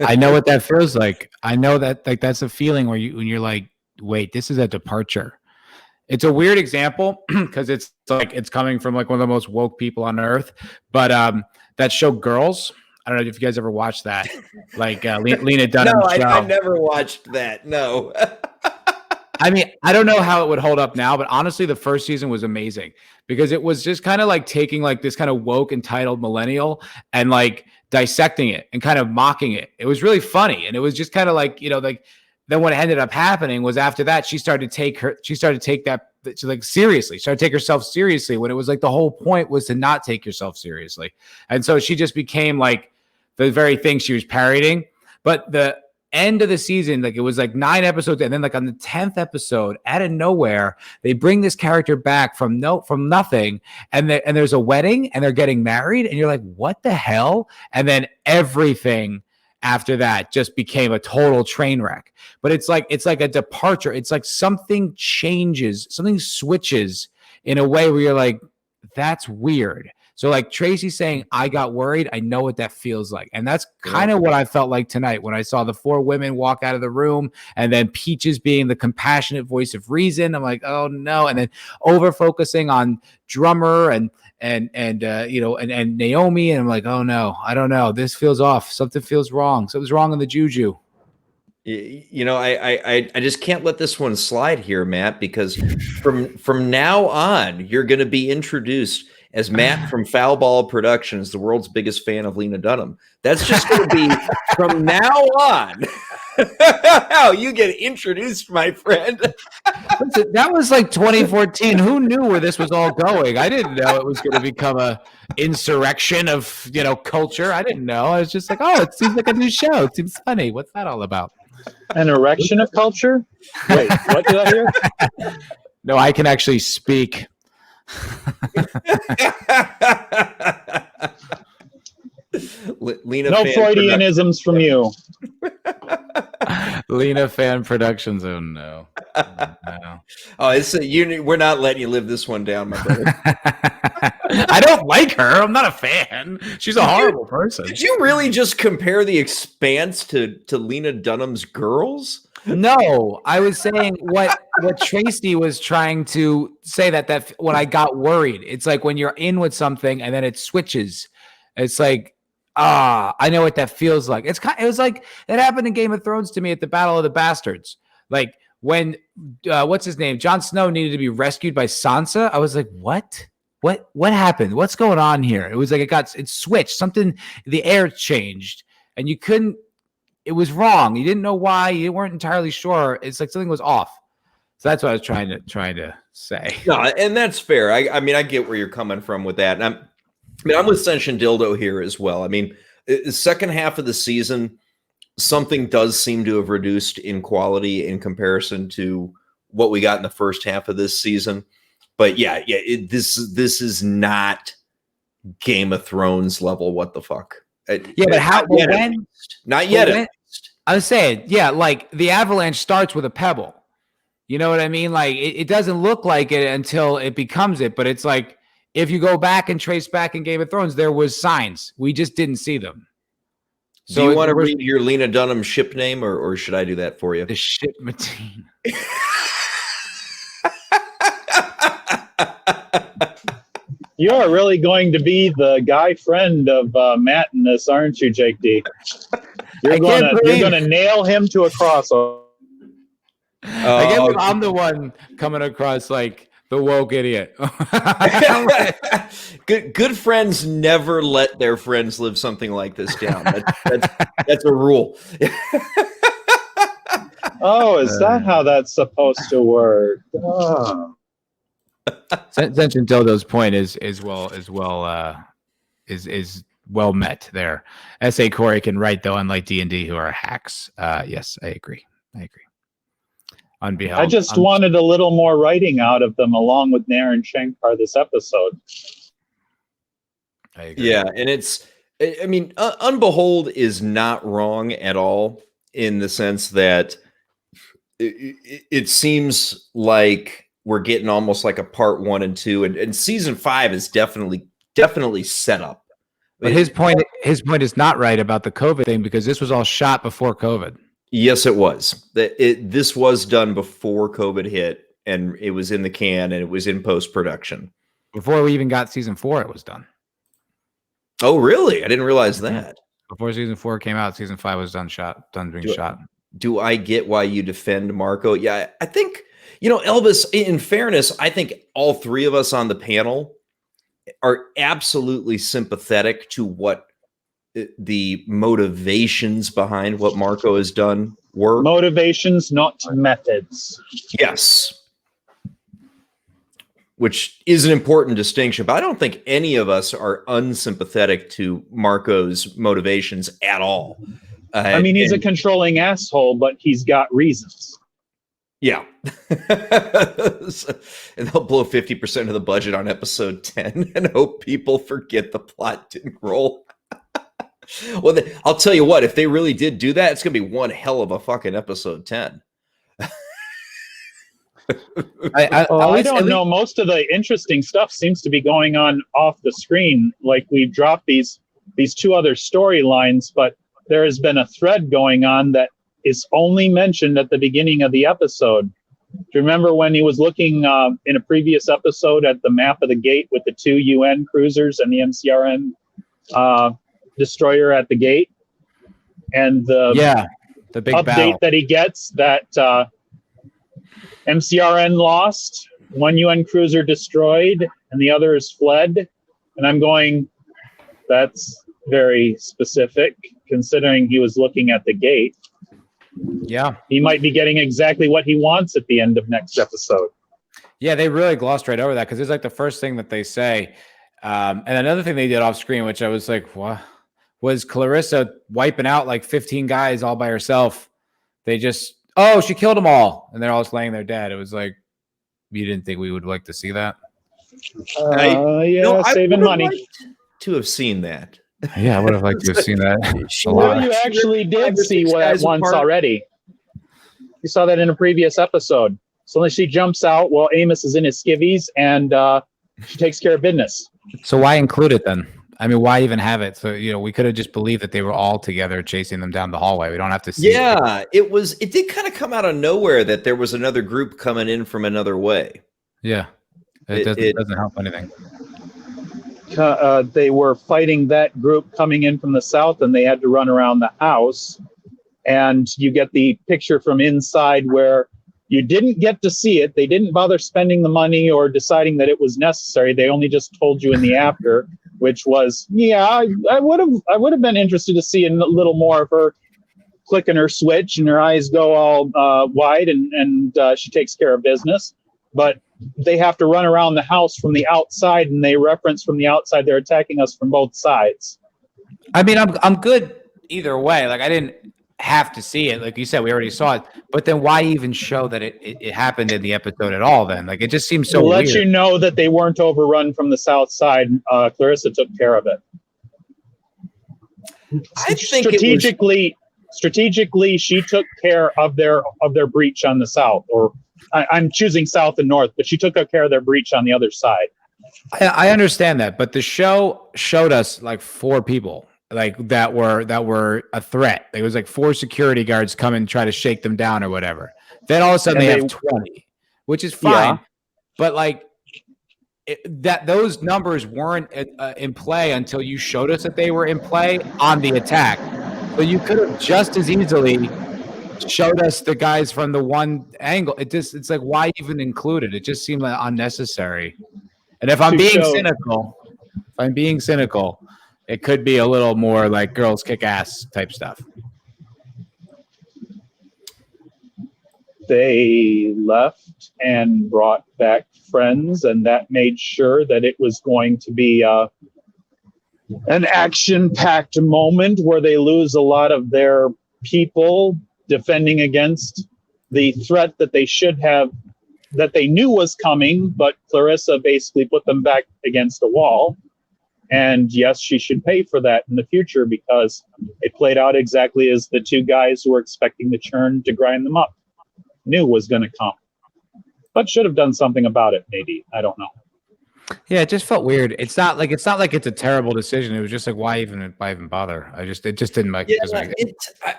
I know what that feels like. I know that like that's a feeling when you're like, wait, this is a departure. It's a weird example because it's like it's coming from like one of the most woke people on earth. But that show Girls, I don't know if you guys ever watched that. Like Lena Dunham's show. I never watched that. No. I mean, I don't know how it would hold up now, but honestly, the first season was amazing because it was just kind of like taking like this kind of woke entitled millennial and like dissecting it and kind of mocking it. It was really funny. And it was just kind of like, like then what ended up happening was after that, she started to take that like seriously, started to take herself seriously when it was like the whole point was to not take yourself seriously. And so she just became like the very thing she was parodying. But the end of the season, like it was like 9 episodes, and then like on the 10th episode, out of nowhere, they bring this character back from nothing, and there's a wedding, and they're getting married, and you're like, what the hell? And then everything after that just became a total train wreck. But it's like a departure. It's like something changes, something switches in a way where you're like, that's weird. So like Tracy saying, I got worried. I know what that feels like. And that's kind of what I felt like tonight when I saw the 4 women walk out of the room and then Peaches being the compassionate voice of reason. I'm like, oh no. And then over focusing on Drummer and Naomi. And I'm like, oh no, I don't know. This feels off. Something feels wrong. Something's wrong in the juju. You know, I just can't let this one slide here, Matt, because from now on, you're going to be introduced as Matt from Foulball Productions, the world's biggest fan of Lena Dunham. That's just going to be from now on. How you get introduced, my friend. Listen, that was like 2014. Who knew where this was all going? I didn't know it was going to become a insurrection of, culture. I didn't know. I was just like, oh, it seems like a new show. It seems funny. What's that all about? An erection of culture? Wait, what did I hear? No, I can actually speak. Lena no Freudianisms from you. Lena Fan Productions. Oh no. Oh, we're not letting you live this one down, my brother. I don't like her. I'm not a fan. She's a horrible person. Did you really just compare the Expanse to Lena Dunham's Girls? No, I was saying what Tracy was trying to say that when I got worried. It's like when you're in with something and then it switches. It's like, I know what that feels like. It was like it happened in Game of Thrones to me at the Battle of the Bastards. Like when what's his name? Jon Snow needed to be rescued by Sansa. I was like, what? What happened? What's going on here? It was like it switched. Something, the air changed, and you couldn't. It was wrong. You didn't know why. You weren't entirely sure. It's like something was off. So that's what I was trying to say. No, and that's fair. I mean, I get where you're coming from with that. And I'm with Senshin Dildo here as well. I mean, the second half of the season, something does seem to have reduced in quality in comparison to what we got in the first half of this season. But yeah, this is not Game of Thrones level. What the fuck? Yeah, but how? When? Not yet. I was saying, yeah, like the avalanche starts with a pebble. You know what I mean? Like it doesn't look like it until it becomes it. But it's like if you go back and trace back in Game of Thrones, there was signs. We just didn't see them. So do you want to read your Lena Dunham ship name, or should I do that for you? The ship Mateen. You are really going to be the guy friend of Matt in this, aren't you, Jake D? You're going to nail him to a cross. I guess I'm the one coming across like the woke idiot. Good friends never let their friends live something like this down. That's a rule. Oh, is that how that's supposed to work? Oh. Senshin Dildo's point is well met there. S.A. Corey can write though, unlike D&D who are hacks. Yes, I agree. On behalf, I just wanted a little more writing out of them, along with Nair and Shankar this episode. I agree. Yeah, and I mean, Unbehold is not wrong at all in the sense that it seems like we're getting almost like a part 1 and 2, and season 5 is definitely set up. But his point is not right about the COVID thing, because this was all shot before COVID. Yes, it was. This was done before COVID hit, and it was in the can, and it was in post-production. Before we even got season 4, it was done. Oh, really? I didn't realize that. Before season 4 came out, season 5 was done being shot. Do I get why you defend Marco? Yeah, I think, Elvis, in fairness, I think all three of us on the panel are absolutely sympathetic to what the motivations behind what Marco has done were. Motivations, not methods. Yes. Which is an important distinction, but I don't think any of us are unsympathetic to Marco's motivations at all. I mean, he's a controlling asshole, but he's got reasons. Yeah. And they'll blow 50% of the budget on episode 10 and hope people forget the plot didn't roll. Well, I'll tell you what, if they really did do that, it's going to be one hell of a fucking episode 10. I don't know. Most of the interesting stuff seems to be going on off the screen. Like, we've dropped these two other storylines, but there has been a thread going on that is only mentioned at the beginning of the episode. Do you remember when he was looking in a previous episode at the map of the gate with the 2 UN cruisers and the MCRN destroyer at the gate? And The big update battle. that he gets that MCRN lost, one UN cruiser destroyed, and the other is fled. And I'm going, that's very specific, considering he was looking at the gate. Yeah. He might be getting exactly what he wants at the end of next episode. Yeah, they really glossed right over that because it's like the first thing that they say. And another thing they did off screen, which I was like, what? Was Clarissa wiping out like 15 guys all by herself. They just, oh, she killed them all. And they're all just laying there dead. It was like, you didn't think we would like to see that? Yeah, saving money. To have seen that. Yeah, I would have liked to have seen that. Well, you actually did see that once already. You saw that in a previous episode. So she jumps out while Amos is in his skivvies, and she takes care of business. So why include it then? I mean, why even have it? So, we could have just believed that they were all together chasing them down the hallway. We don't have to see it. It did kind of come out of nowhere that there was another group coming in from another way. Yeah. It doesn't help anything. They were fighting that group coming in from the south, and they had to run around the house. And you get the picture from inside where you didn't get to see it. They didn't bother spending the money or deciding that it was necessary. They only just told you in the after, which was, I would have been interested to see a little more of her clicking her switch and her eyes go all wide and she takes care of business. But they have to run around the house from the outside, and they reference from the outside they're attacking us from both sides. I mean, I'm good either way. Like, I didn't have to see it. Like you said, we already saw it. But then why even show that it happened in the episode at all then? Like, it just seems so weird. Let you know that they weren't overrun from the south side. Clarissa took care of it. I think strategically, she took care of their breach on the south, or I'm choosing south and north, but she took care of their breach on the other side. I understand that, but the show showed us like 4 people like that were a threat. There was like 4 security guards come and try to shake them down or whatever. Then all of a sudden they have 20, which is fine. Yeah. But like those numbers weren't in play until you showed us that they were in play on the attack. So you could have just as easily showed us the guys from the one angle. It's like, why even include it? It just seemed like unnecessary. And if I'm being cynical, it could be a little more like girls kick ass type stuff. They left and brought back friends, and that made sure that it was going to be an action-packed moment where they lose a lot of their people defending against the threat that they that they knew was coming, but Clarissa basically put them back against a wall. And yes, she should pay for that in the future because it played out exactly as the 2 guys who were expecting the churn to grind them up knew was going to come. But should have done something about it, maybe. I don't know. Yeah, it just felt weird. It's not like it's a terrible decision. It was just like, why even bother? It just didn't make it.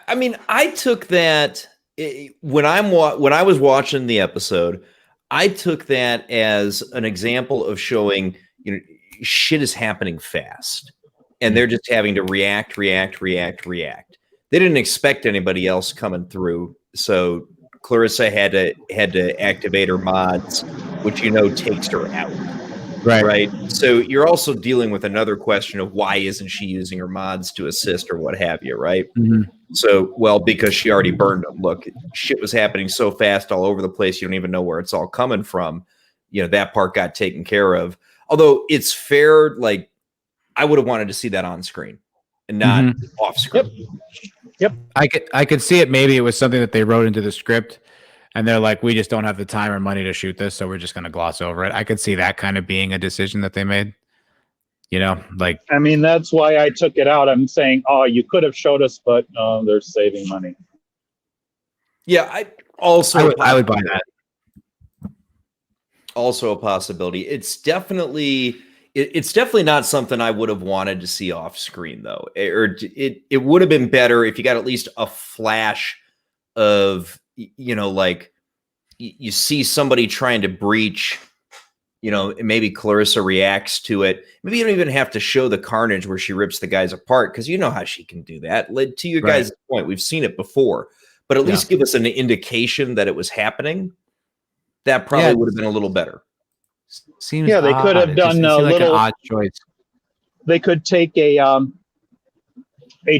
I mean, I took that when I was watching the episode, I took that as an example of showing, shit is happening fast, and they're just having to react. They didn't expect anybody else coming through, so Clarissa had to activate her mods, which takes her out. Right. So you're also dealing with another question of why isn't she using her mods to assist or what have you, right? Mm-hmm. So, well, because she already burned them. Look, shit was happening so fast all over the place, you don't even know where it's all coming from. That part got taken care of. Although it's fair, like, I would have wanted to see that on screen and not off screen. Yep. I could see it. Maybe it was something that they wrote into the script. And they're like, we just don't have the time or money to shoot this, so we're just going to gloss over it. I could see that kind of being a decision that they made. I mean, that's why I took it out. I'm saying, you could have showed us, but they're saving money. Yeah, I would buy that. Also a possibility. It's definitely not something I would have wanted to see off screen, though. It would have been better if you got at least a flash of, like you see somebody trying to breach, maybe Clarissa reacts to it. Maybe you don't even have to show the carnage where she rips the guys apart, because you know how she can do that. To you guys' point, we've seen it before. but at least give us an indication that it was happening. That probably would have been a little better. Seems they could have done a like little an odd choice. They could take a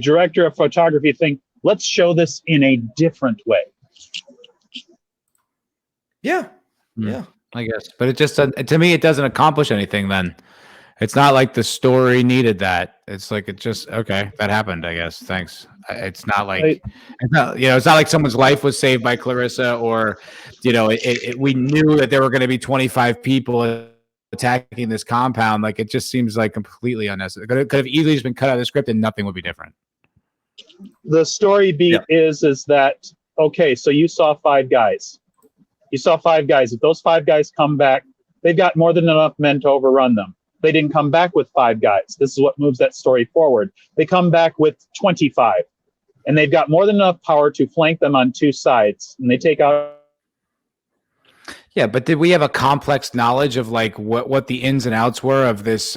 director of photography think, let's show this in a different way. Yeah. Yeah. I guess, but it just to me, it doesn't accomplish anything. Then it's not like the story needed that. It's like it just okay, that happened. I guess. Thanks. It's not like it's not it's not like someone's life was saved by Clarissa, or we knew that there were going to be 25 people attacking this compound. Like it just seems like completely unnecessary. It could have easily just been cut out of the script and nothing would be different. The story beat is that okay? So you saw 5 guys. You saw 5 guys. If those 5 guys come back, they've got more than enough men to overrun them. They didn't come back with 5 guys. This is what moves that story forward. They come back with 25, and they've got more than enough power to flank them on 2 sides, and they take out. Yeah, but did we have a complex knowledge of like what the ins and outs were of this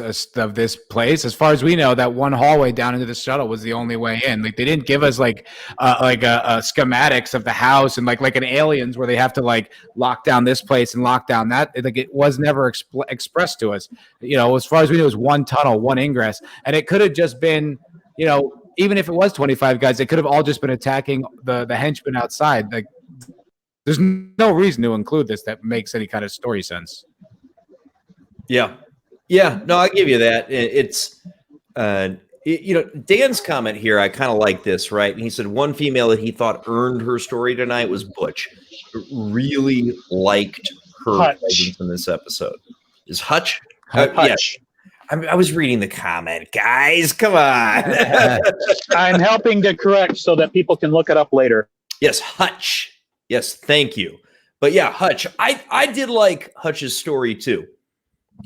place? As far as we know, that one hallway down into the shuttle was the only way in. Like they didn't give us like a schematics of the house and like an Aliens where they have to like lock down this place and lock down that. Like it was never expressed to us. As far as we know, it was one tunnel, one ingress, and it could have just been, even if it was 25 guys, they could have all just been attacking the henchmen outside. Like. There's no reason to include this that makes any kind of story sense. Yeah. No, I give you that. It's, Dan's comment here. I kind of like this, right? He said one female that he thought earned her story tonight was Butch. Really liked her presence in this episode. Is Hutch? Hutch. Yeah. I was reading the comment, guys. Come on. I'm helping to correct so that people can look it up later. Yes, Hutch. Yes, thank you. But yeah, Hutch. I did like Hutch's story too.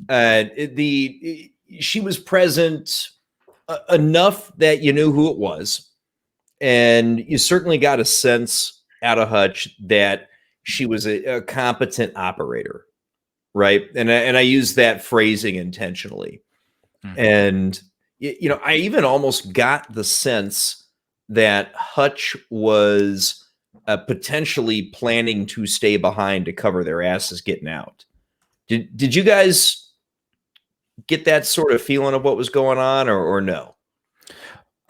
She was present enough that you knew who it was, and you certainly got a sense out of Hutch that she was a competent operator, right? And I use that phrasing intentionally. Mm-hmm. And I even almost got the sense that Hutch was potentially planning to stay behind to cover their asses getting out. Did you guys get that sort of feeling of what was going on or no?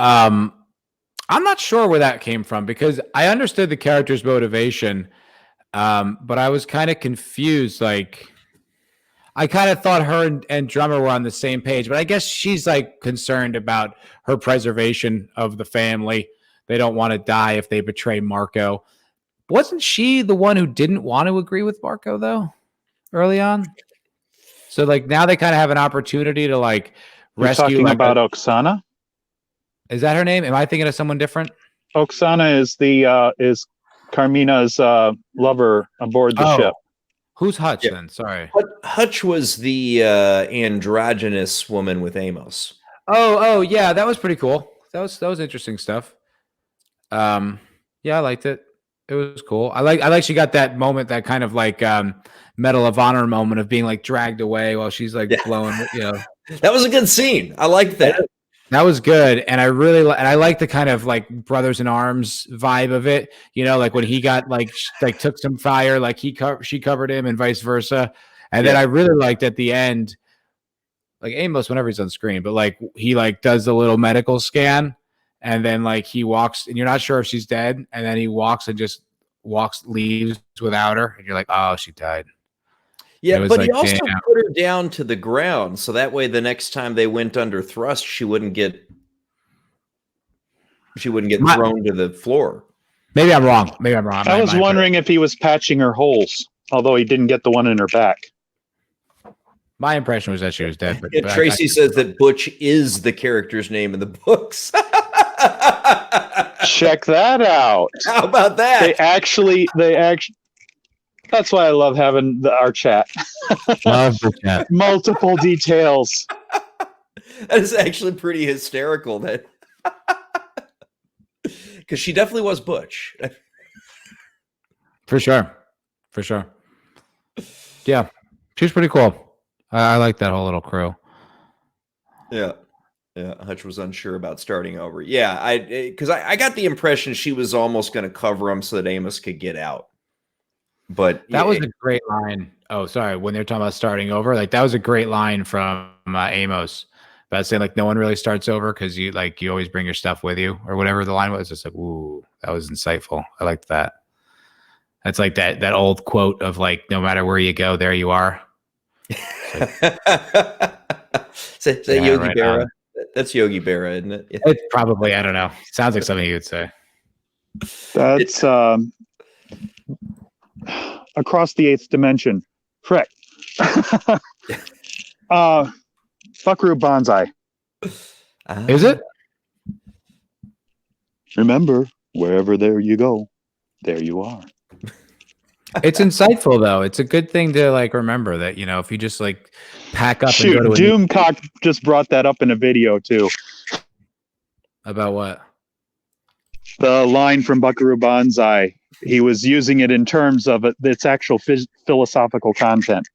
I'm not sure where that came from because I understood the character's motivation, but I was kind of confused. Like, I kind of thought her and Drummer were on the same page, but I guess she's like concerned about her preservation of the family. They don't want to die if they betray Marco. Wasn't she the one who didn't want to agree with Marco, though, early on? So, like, now they kind of have an opportunity to, like, rescue. You're talking about Oksana? Is that her name? Am I thinking of someone different? Oksana is is Carmina's lover aboard the ship. Who's Hutch then? Sorry. Hutch was the androgynous woman with Amos. Oh, yeah. That was pretty cool. That was interesting stuff. Yeah, I liked it. It was cool. I like she got that moment, that kind of like Medal of Honor moment of being like dragged away while she's like blowing. That was a good scene. I liked that. That was good, and I like the kind of like brothers in arms vibe of it. Like when he got like took some fire, like she covered him, and vice versa. And then I really liked at the end, like Amos whenever he's on screen, but like he like does the little medical scan. And then like he walks and you're not sure if she's dead. And then he walks and just leaves without her. And you're like, oh, she died. Yeah, but he also put her down to the ground. So that way the next time they went under thrust, she wouldn't get thrown to the floor. Maybe I'm wrong. I was wondering if he was patching her holes, although he didn't get the one in her back. My impression was that she was dead. But Tracy says that Butch is the character's name in the books. Check that out. How about that? They actually. That's why I love having our chat. Love the chat. Multiple details. That is actually pretty hysterical. That because she definitely was Butch. For sure. Yeah, she was pretty cool. I like that whole little crew. Yeah. Hutch was unsure about starting over. Yeah, because I got the impression she was almost going to cover him so that Amos could get out. But that was a great line. Oh, sorry. When they're talking about starting over, like that was a great line from Amos about saying like no one really starts over because you always bring your stuff with you or whatever the line was. It's like, ooh, that was insightful. I liked that. That's like that old quote of like, no matter where you go, there you are. Say Yogi Berra. That's Yogi Berra, isn't it? Yeah. It's probably, I don't know. Sounds like something you would say. That's across the eighth dimension. Correct. Buckaroo Banzai. Is it? Remember, wherever there you go, there you are. It's insightful though. It's a good thing to like remember that, you know, if you just like pack up Shoot, and go to Doomcock just brought that up in a video too. About what? The line from Buckaroo Banzai. He was using it in terms of its actual philosophical content.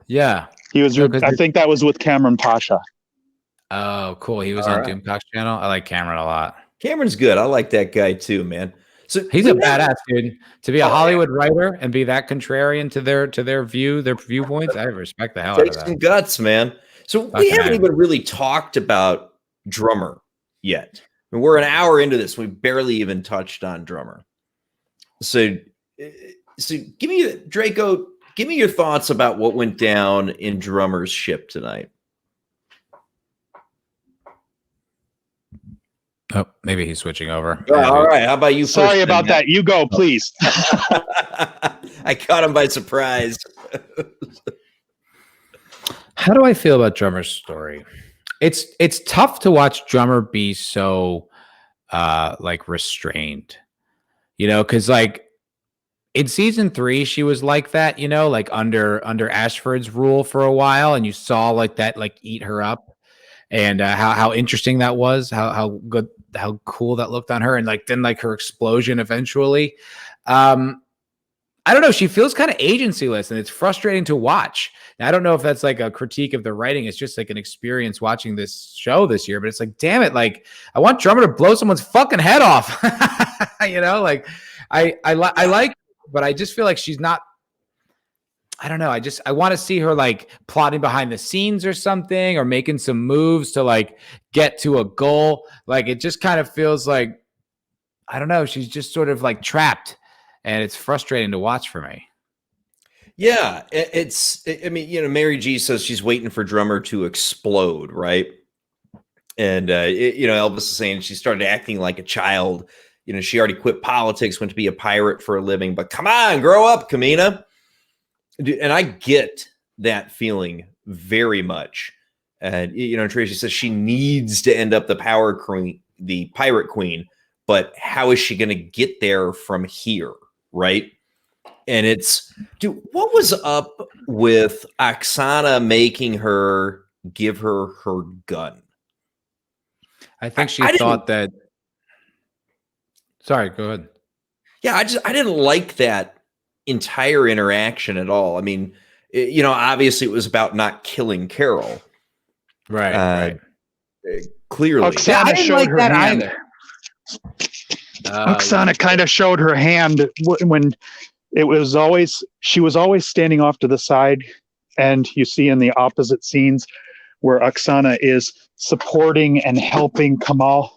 Yeah. He was. I think that was with Cameron Pasha. Oh, cool. He was on Doomcock's channel. I like Cameron a lot. Cameron's good. I like that guy too, man. So he's a badass dude. To be a Hollywood writer and be that contrarian to their viewpoints, I respect the hell out of that. Some guts, man. So we haven't even really talked about Drummer yet. I mean, we're an hour into this. We barely even touched on Drummer. So give me, Draco, give me your thoughts about what went down in Drummer's ship tonight. Oh, maybe he's switching over. All right. How about you? Sorry about that. You go, please. I caught him by surprise. How do I feel about Drummer's story? It's tough to watch Drummer be so like restrained, you know, because like in season 3 she was like that, you know, like under Ashford's rule for a while, and you saw like that like eat her up. And how interesting that was, how good, how cool that looked on her, and like then like her explosion eventually. I don't know. She feels kind of agencyless, and it's frustrating to watch. And I don't know if that's like a critique of the writing. It's just like an experience watching this show this year. But it's like, damn it, like I want Drummer to blow someone's fucking head off. You know, like I like, but I just feel like she's not. I don't know. I want to see her like plotting behind the scenes or something, or making some moves to like get to a goal. Like it just kind of feels like, I don't know. She's just sort of like trapped, and it's frustrating to watch for me. Yeah. I mean, you know, Mary G says she's waiting for Drummer to explode. Right. And, you know, Elvis is saying she started acting like a child. You know, she already quit politics, went to be a pirate for a living, but come on, grow up, Kamina. And I get that feeling very much. And, you know, Tracy says she needs to end up the pirate queen, but how is she going to get there from here? Right. And it's, dude, what was up with Oksana making her give her gun? I think she thought that. Sorry, go ahead. Yeah. I didn't like that entire interaction at all. I mean, you know, obviously it was about not killing Carol. Right. Clearly. Oksana I didn't showed like her that hand. either. Oksana kind of showed her hand when she was always standing off to the side, and you see in the opposite scenes where Oksana is supporting and helping Karal.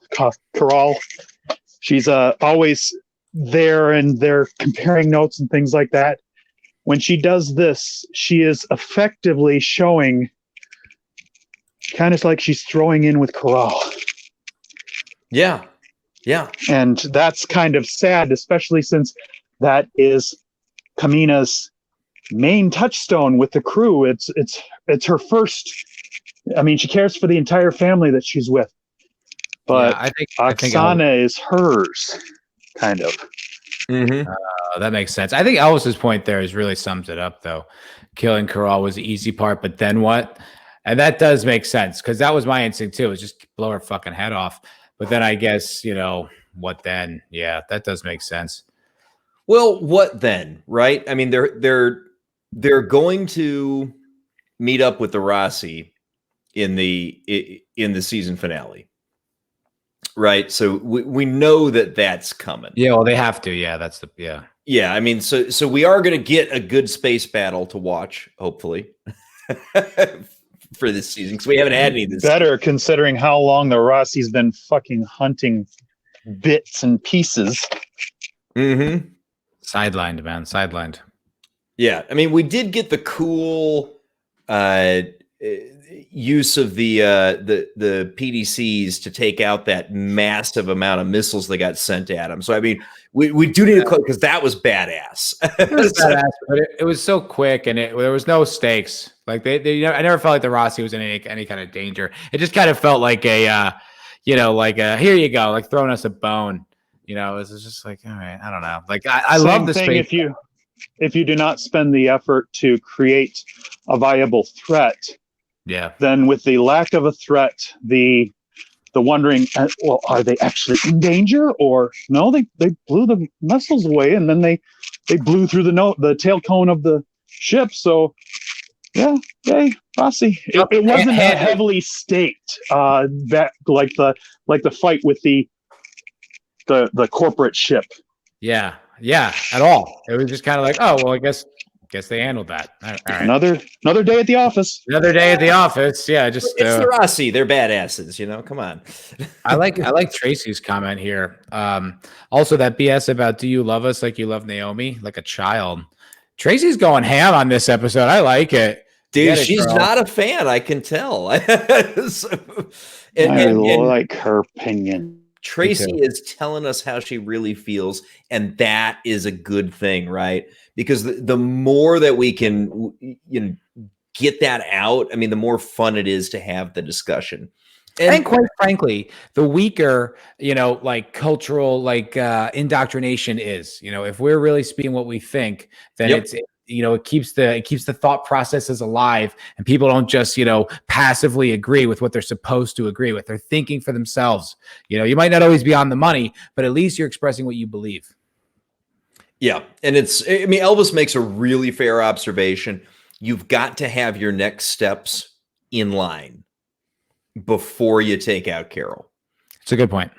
She's always there, and they're comparing notes and things like that. When she does this, she is effectively showing kind of like she's throwing in with Karal. Yeah. And that's kind of sad, especially since that is Kamina's main touchstone with the crew. It's her first. I mean, she cares for the entire family that she's with, but yeah, I think Oksana is hers, kind of. Mm-hmm. That makes sense. I think Elvis's point there is really sums it up, though. Killing Karal was the easy part, but then what? And that does make sense, because that was my instinct too. Is just blow her fucking head off. But then I guess, you know, what then? Yeah, that does make sense. Well, what then, right? I mean, they're going to meet up with the Rossi, in the season finale. Right. So we know that that's coming. Yeah, well, they have to. Yeah, that's the Yeah, I mean, so we are going to get a good space battle to watch, hopefully, for this season, because we haven't had any of this. Better considering how long the Rossi's been fucking hunting bits and pieces. Mm-hmm. Sidelined, man, sidelined. Yeah, I mean, we did get the cool use of the PDCs to take out that massive amount of missiles that got sent at them. So I mean, we do need to close, because that was badass. It was badass, but it was so quick, and there was no stakes. Like I never felt like the Rossi was in any kind of danger. It just kind of felt like a here you go, like throwing us a bone. It was just like, all right, I don't know. Like I love the space. If you do not spend the effort to create a viable threat, then with the lack of a threat, the wondering, well, are they actually in danger, or no? They blew the missiles away, and then they blew through the tail cone of the ship. So yeah, yay, Rossi. It wasn't heavily staked. That like the fight with the corporate ship. Yeah, at all. It was just kind of like, oh well, I guess they handled that. All right. Another day at the office. Another day at the office. Yeah, just it's the Rossi. They're badasses. Come on. I like Tracy's comment here. Also, that BS about do you love us like you love Naomi, like a child. Tracy's going ham on this episode. I like it. Dude, she's not a fan. I can tell. I like her opinion. Tracy is telling us how she really feels, and that is a good thing, right? Because the more that we can get that out, I mean, the more fun it is to have the discussion. And quite frankly, the weaker, like cultural, indoctrination is, if we're really speaking what we think, then it keeps the thought processes alive, and people don't just, passively agree with what they're supposed to agree with. They're thinking for themselves. You might not always be on the money, but at least you're expressing what you believe. Yeah. And Elvis makes a really fair observation. You've got to have your next steps in line before you take out Carol. It's a good point.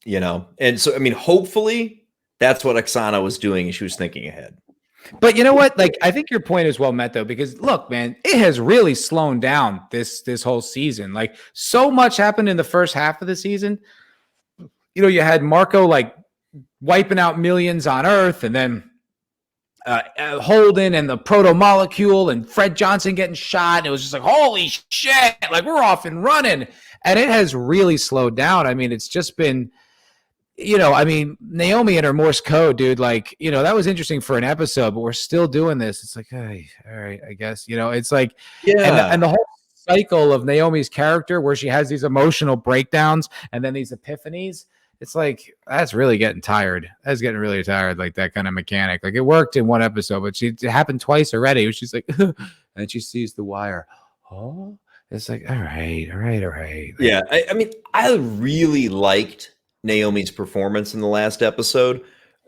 And so, hopefully that's what Oksana was doing, and she was thinking ahead. But you know what? Like, I think your point is well met, though, because look, man, it has really slowed down this whole season. Like, so much happened in the first half of the season. You had Marco wiping out millions on Earth, and then Holden and the proto molecule and Fred Johnson getting shot. And it was just like, holy shit, like we're off and running. And it has really slowed down. It's just been, Naomi and her Morse code, dude, that was interesting for an episode, but we're still doing this. It's like, hey, all right, I guess, it's like, and the whole cycle of Naomi's character where she has these emotional breakdowns and then these epiphanies. It's like, that's really getting tired. That's getting really tired, like that kind of mechanic. Like, it worked in one episode, but it happened twice already. She's like, and she sees the wire. Oh, it's like, all right. Yeah, I really liked Naomi's performance in the last episode,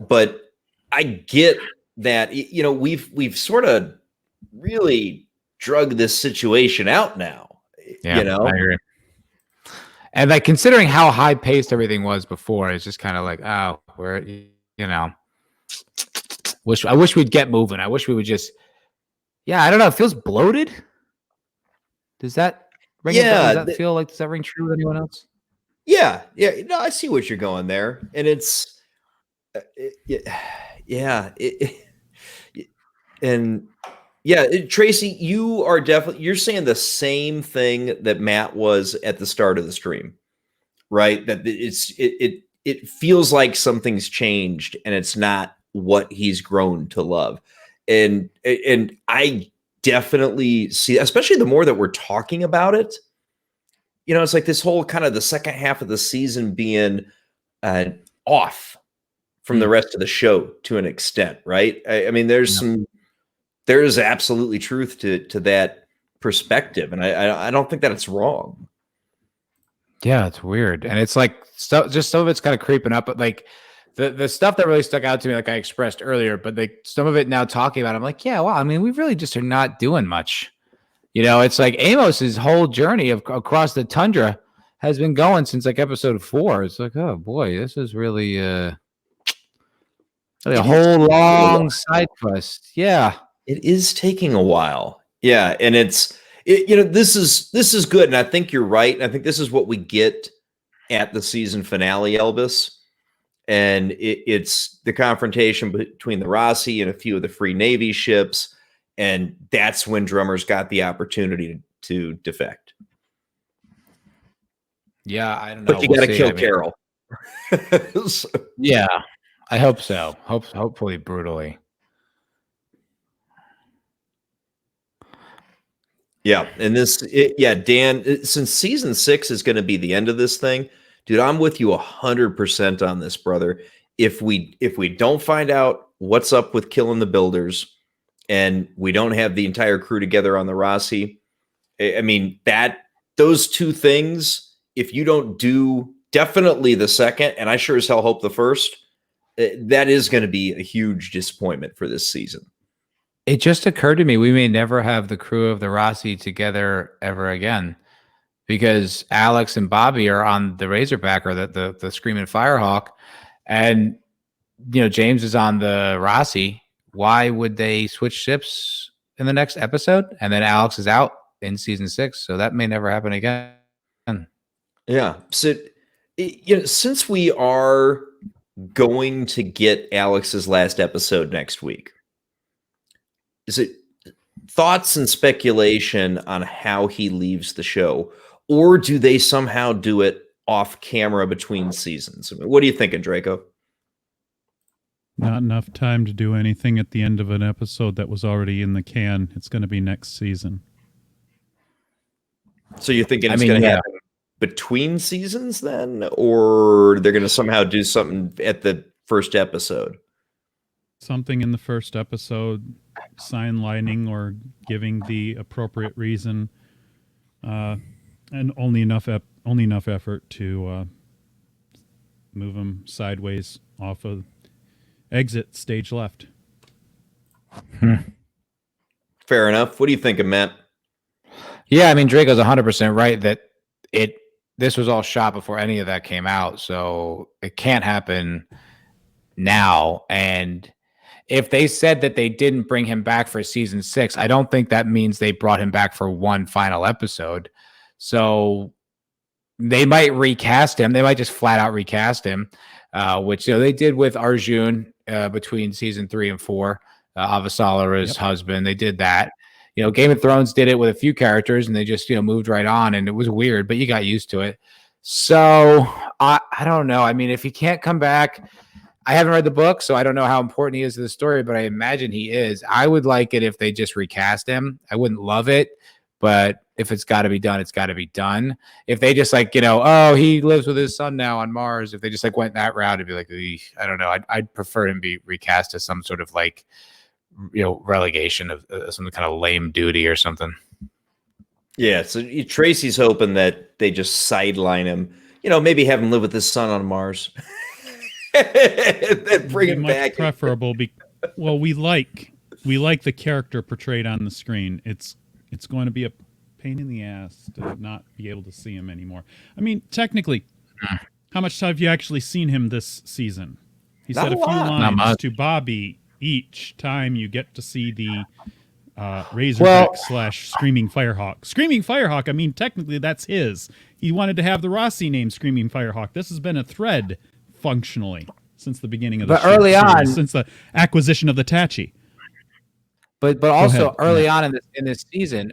but I get that, we've sort of really drug this situation out now. I agree. And considering how high paced everything was before, it's just kind of like, oh, we're, I wish we'd get moving. I wish we would just, I don't know. It feels bloated. Does that ring? Does that feel like, does that ring true with anyone else? Yeah. No, I see what you're going there, and it's, Tracy, you're saying the same thing that Matt was at the start of the stream, right? That it feels like something's changed, and it's not what he's grown to love, and I definitely see, especially the more that we're talking about it. It's like this whole kind of the second half of the season being off from the rest of the show to an extent, right? There's absolutely truth to that perspective, and I don't think that it's wrong. Yeah, it's weird, and it's like just some of it's kind of creeping up, but like the stuff that really stuck out to me, like I expressed earlier, but some of it now talking about, I'm like, yeah, wow, we really just are not doing much. You know, it's like Amos's whole journey across the tundra has been going since like episode 4. It's like, oh boy, this is really a whole long side quest. Yeah. It is taking a while. Yeah, and this is good, and I think you're right. And I think this is what we get at the season finale, Elvis. And it's the confrontation between the Rossi and a few of the Free Navy ships, and that's when Drummer's got the opportunity to defect. Yeah, I don't know. But you got to kill Carol. So. Yeah, I hope so. Hopefully brutally. Yeah, and Dan, since season 6 is going to be the end of this thing, dude, I'm with you 100% on this, brother. If we don't find out what's up with killing the builders, and we don't have the entire crew together on the Rossi, I mean, those two things, if you don't do definitely the second, and I sure as hell hope the first, that is going to be a huge disappointment for this season. It just occurred to me we may never have the crew of the Rossi together ever again, because Alex and Bobby are on the Razorback or the Screaming Firehawk, and James is on the Rossi. Why would they switch ships in the next episode? And then Alex is out in season 6, so that may never happen again. Yeah. So, since we are going to get Alex's last episode next week, is it thoughts and speculation on how he leaves the show, or do they somehow do it off camera between seasons? I mean, what are you thinking, Draco? Not enough time to do anything at the end of an episode that was already in the can. It's going to be next season. So you're thinking it's going to happen between seasons then, or they're going to somehow do something at the first episode? Something in the first episode, sign lining or giving the appropriate reason, and only enough effort to move them sideways off of exit stage left. Fair enough. What do you think, Matt? Yeah, I mean, Draco's 100% right that this was all shot before any of that came out, so it can't happen now. And if they said that they didn't bring him back for season 6, I don't think that means they brought him back for one final episode. So they might recast him. They might just flat out recast him, which they did with Arjun between season 3 and 4. Avasarala's husband. They did that. Game of Thrones did it with a few characters, and they just moved right on, and it was weird, but you got used to it. So I don't know. I mean, if he can't come back, I haven't read the book, so I don't know how important he is to the story, but I imagine he is. I would like it if they just recast him. I wouldn't love it, but if it's got to be done, it's got to be done. If they just he lives with his son now on Mars, if they just went that route, it'd be like, I don't know. I'd prefer him be recast as some sort of relegation of some kind of lame duty or something. Yeah, so Tracy's hoping that they just sideline him. Maybe have him live with his son on Mars. Then bring him back. Preferable. We like the character portrayed on the screen. It's going to be a pain in the ass to not be able to see him anymore. I mean, technically, how much have you actually seen him this season? He said a few lines to Bobby each time you get to see the Razorback / Screaming Firehawk. Screaming Firehawk, I mean, technically that's his. He wanted to have the Rossi name Screaming Firehawk. This has been a thread functionally since the beginning of the early on, since the acquisition of the Tachi. But also early on in this season,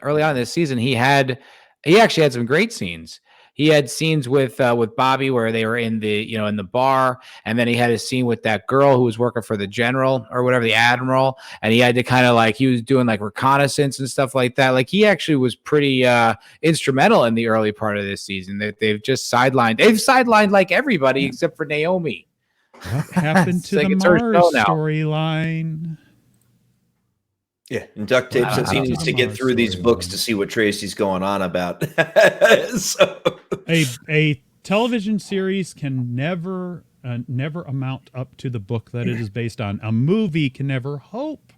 he actually had some great scenes. He had scenes with Bobby where they were in the in the bar, and then he had a scene with that girl who was working for the general or whatever, the admiral, and he had to kind of he was doing reconnaissance and stuff like that. He actually was pretty instrumental in the early part of this season. That they've just sidelined. They've sidelined everybody except for Naomi. What happened to the Mars storyline? Yeah, and Duct Tape says he needs to get through these books to see what Tracy's going on about. A television series can never amount up to the book that it is based on. A movie can never hope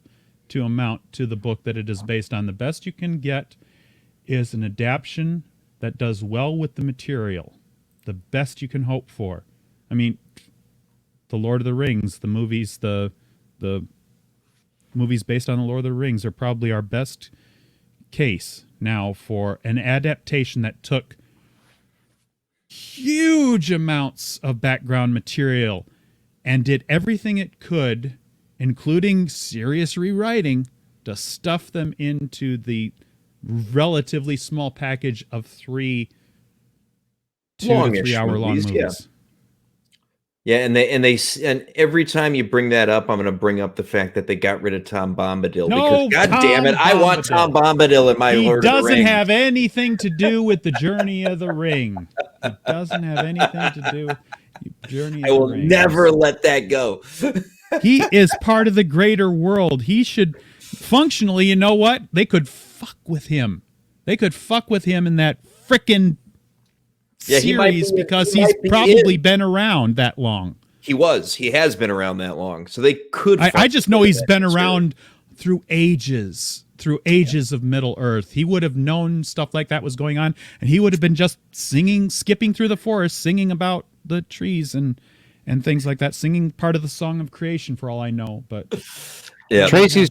to amount to the book that it is based on. The best you can get is an adaptation that does well with the material, the best you can hope for. I mean, the Lord of the Rings, the movies based on the Lord of the Rings are probably our best case now for an adaptation that took huge amounts of background material and did everything it could, including serious rewriting, to stuff them into the relatively small package of 2 to 3 hour long movies. Yeah, and every time you bring that up, I'm going to bring up the fact that they got rid of Tom Bombadil, because God damn it, I want Tom Bombadil in my Lord of the Rings. He doesn't have anything to do with the Journey of the Ring. It doesn't have anything to do with the Journey of the Ring. I will never let that go. He is part of the greater world. He should functionally, you know what? They could fuck with him. They could fuck with him in that frickin' series, because he's probably been around that long. He has been around that long, so they could. I just know he's been around through ages of Middle Earth. He would have known stuff like that was going on, and he would have been just skipping through the forest, singing about the trees and things like that, singing part of the Song of Creation for all I know. But yeah, Tracy's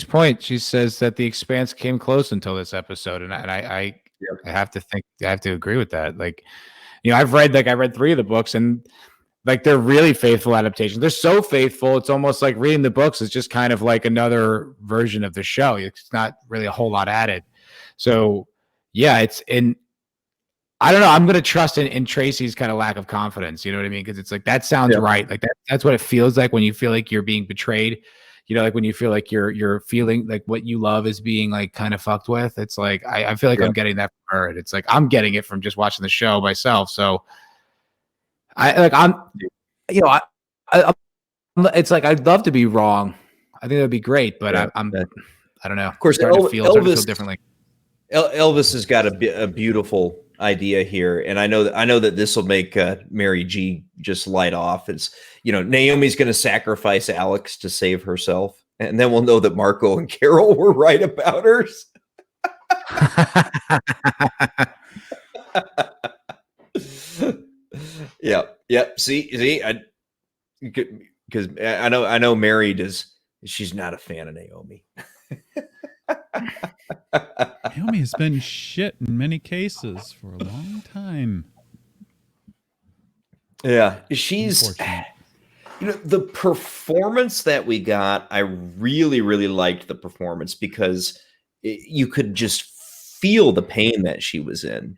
point, she says that the Expanse came close until this episode, and I have to agree with that. Like, I've read 3 of the books, and like, they're really faithful adaptations. They're so faithful, it's almost like reading the books is just kind of like another version of the show. It's not really a whole lot added. So yeah, I don't know. I'm going to trust in Tracy's kind of lack of confidence. You know what I mean? Because it's like, that sounds right. Like that's what it feels like when you feel like you're being betrayed. Like when you feel like you're feeling like what you love is being like kind of fucked with. It's like, I feel like I'm getting that from her. And it's like, I'm getting it from just watching the show myself. So it's like, I'd love to be wrong. I think that'd be great, but I don't know. Of course, starting to feel differently. Elvis has got a beautiful idea here, and I know that this will make Mary G just light off. It's, Naomi's going to sacrifice Alex to save herself, and then we'll know that Marco and Carol were right about hers. Yeah. See, because I know Mary does. She's not a fan of Naomi. Naomi has been shit in many cases for a long time. Yeah, she's. The performance that we got, I really, really liked the performance, because you could just feel the pain that she was in.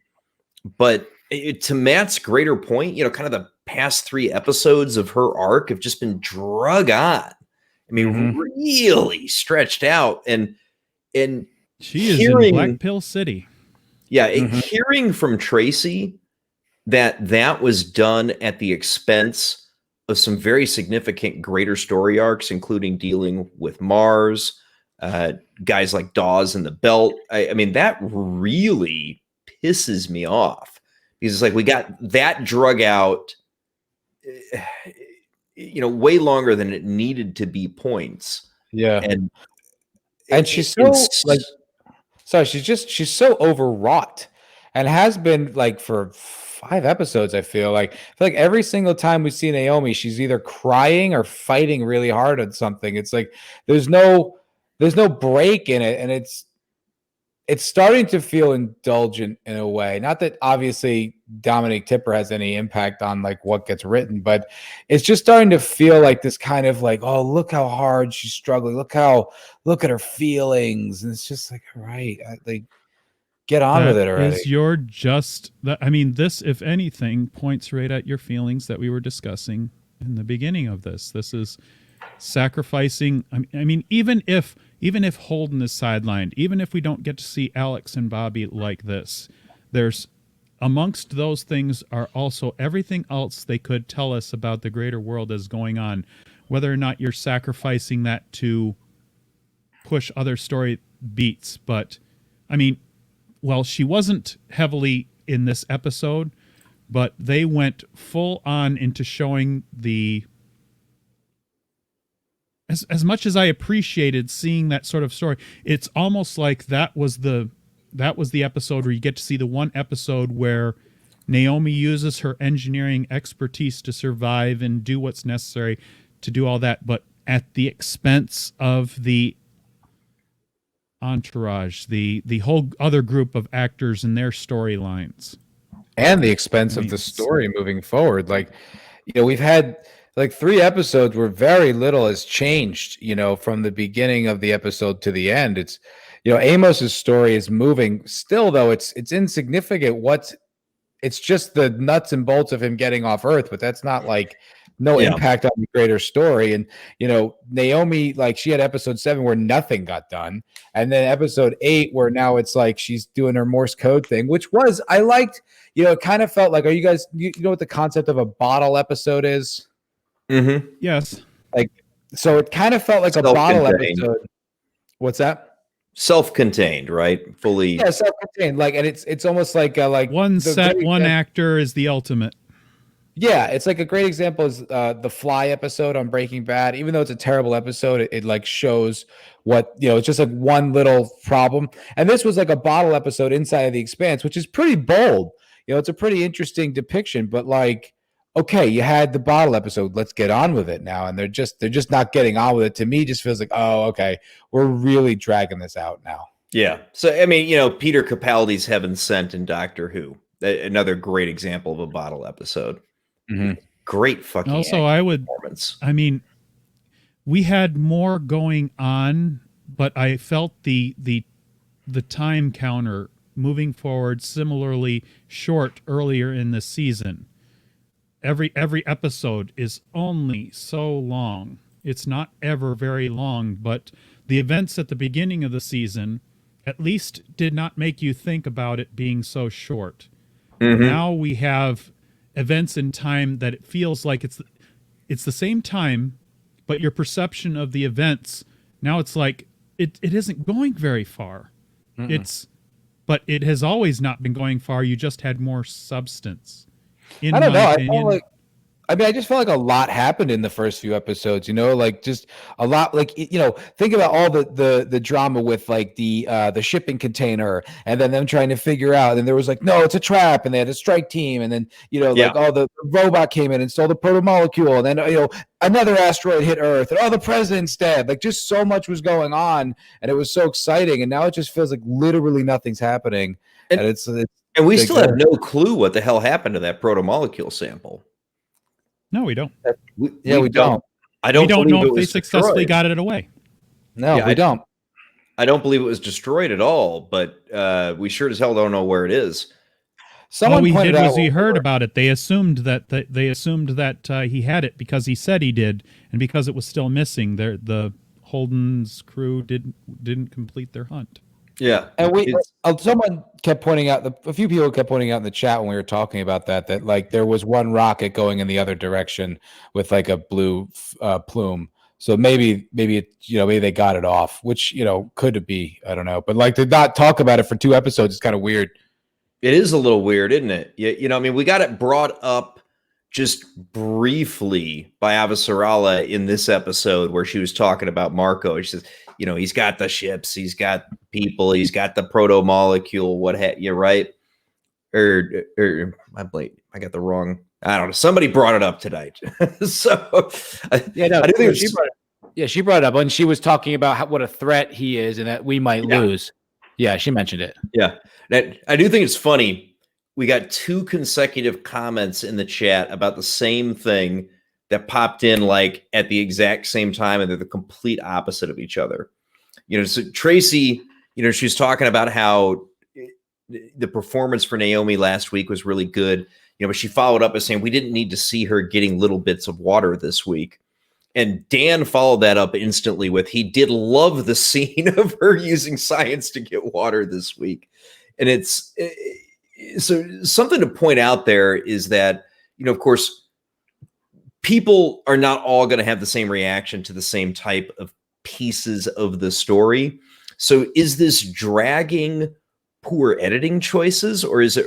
But to Matt's greater point, kind of the past 3 episodes of her arc have just been drug on. I mean, really stretched out, and she is in Black Pill City. Yeah, hearing from Tracy that was done at the expense of some very significant greater story arcs, including dealing with Mars, guys like Dawes and the Belt. I mean, that really pisses me off, because it's like, we got that drug out, way longer than it needed to be points. Yeah. And she's so she's so overwrought, and has been like for 5 episodes. I feel like every single time we see Naomi, she's either crying or fighting really hard on something. It's like there's no break in it, and it's starting to feel indulgent in a way. Not that obviously Dominic Tipper has any impact on like what gets written, but it's just starting to feel like this kind of like, oh, look how hard she's struggling. Look at her feelings. And it's just like, all right, like, get on with it already. This, if anything, points right at your feelings that we were discussing in the beginning of this. This is sacrificing. I mean, even if Holden is sidelined, even if we don't get to see Alex and Bobby like this, there's amongst those things are also everything else they could tell us about the greater world as going on, whether or not you're sacrificing that to push other story beats. But I mean, well, she wasn't heavily in this episode, but they went full on into showing as much as I appreciated seeing that sort of story, it's almost like that was the that was the episode where you get to see the one episode where Naomi uses her engineering expertise to survive and do what's necessary to do all that, but at the expense of the entourage, the whole other group of actors and their storylines. And the expense of the story moving forward. Like, we've had like 3 episodes where very little has changed, from the beginning of the episode to the end. It's, Amos's story is moving still, though it's insignificant. It's just the nuts and bolts of him getting off Earth, but that's not like no impact on the greater story. And, Naomi, like she had episode 7 where nothing got done. And then episode 8 where now it's like she's doing her Morse code thing, which I liked, it kind of felt like, are you guys, you know what the concept of a bottle episode is? Mm-hmm. Yes. Like, so it kind of felt like a bottle episode. What's that? Self-contained, right? Fully. Yeah, self-contained. Like, and it's almost like one set, one actor is the ultimate. Yeah, it's like a great example is the Fly episode on Breaking Bad. Even though it's a terrible episode, it like shows what, it's just like one little problem. And this was like a bottle episode inside of the Expanse, which is pretty bold. It's a pretty interesting depiction, but like, okay, you had the bottle episode. Let's get on with it now. And they're just not getting on with it. To me, it just feels like, oh, okay, we're really dragging this out now. Yeah. So, I mean, Peter Capaldi's Heaven Sent in Doctor Who, another great example of a bottle episode. Mm-hmm. Great fucking also performance. I mean, we had more going on, but I felt the time counter moving forward similarly short earlier in the season. Every episode is only so long. It's not ever very long, but the events at the beginning of the season at least did not make you think about it being so short. Mm-hmm. Now we have events in time that it feels like it's the same time, but your perception of the events, now it's like it isn't going very far. Mm-mm. But it has always not been going far. You just had more substance. I don't know. I just felt like a lot happened in the first few episodes, like just a lot, like, think about all the drama with like the shipping container and then them trying to figure out, and there was like, no, it's a trap, and they had a strike team, and then, like all the robot came in and stole the proto-molecule, and then, another asteroid hit Earth, and the president's dead. Like, just so much was going on, and it was so exciting, and now it just feels like literally nothing's happening. And we still have no clue what the hell happened to that proto-molecule sample. No, we don't. We don't. We don't know if they successfully got it away. No, we don't. I don't believe it was destroyed at all, but we sure as hell don't know where it is. All we did was we heard about it. They assumed that he had it because he said he did, and because it was still missing. The Holden's crew didn't complete their hunt. Yeah, and someone kept pointing out, a few people kept pointing out in the chat when we were talking about that like there was one rocket going in the other direction with like a blue plume. So maybe they got it off, which could be, I don't know, but like to not talk about it for 2 episodes is kind of weird. It is a little weird, isn't it? I mean, we got it brought up just briefly by Avasarala in this episode where she was talking about Marco. She says, he's got the ships, he's got people, he's got the proto molecule. Right? Or I got the wrong. I don't know. Somebody brought it up tonight. So I do think she brought it up when she was talking about what a threat he is and that we might lose. Yeah, she mentioned it. Yeah, I do think it's funny. We got 2 consecutive comments in the chat about the same thing that popped in like at the exact same time, and they're the complete opposite of each other. So Tracy, she was talking about how the performance for Naomi last week was really good, but she followed up by saying we didn't need to see her getting little bits of water this week. And Dan followed that up instantly with, he did love the scene of her using science to get water this week. And it's so something to point out there is that, of course, people are not all going to have the same reaction to the same type of pieces of the story. So is this dragging poor editing choices, or is it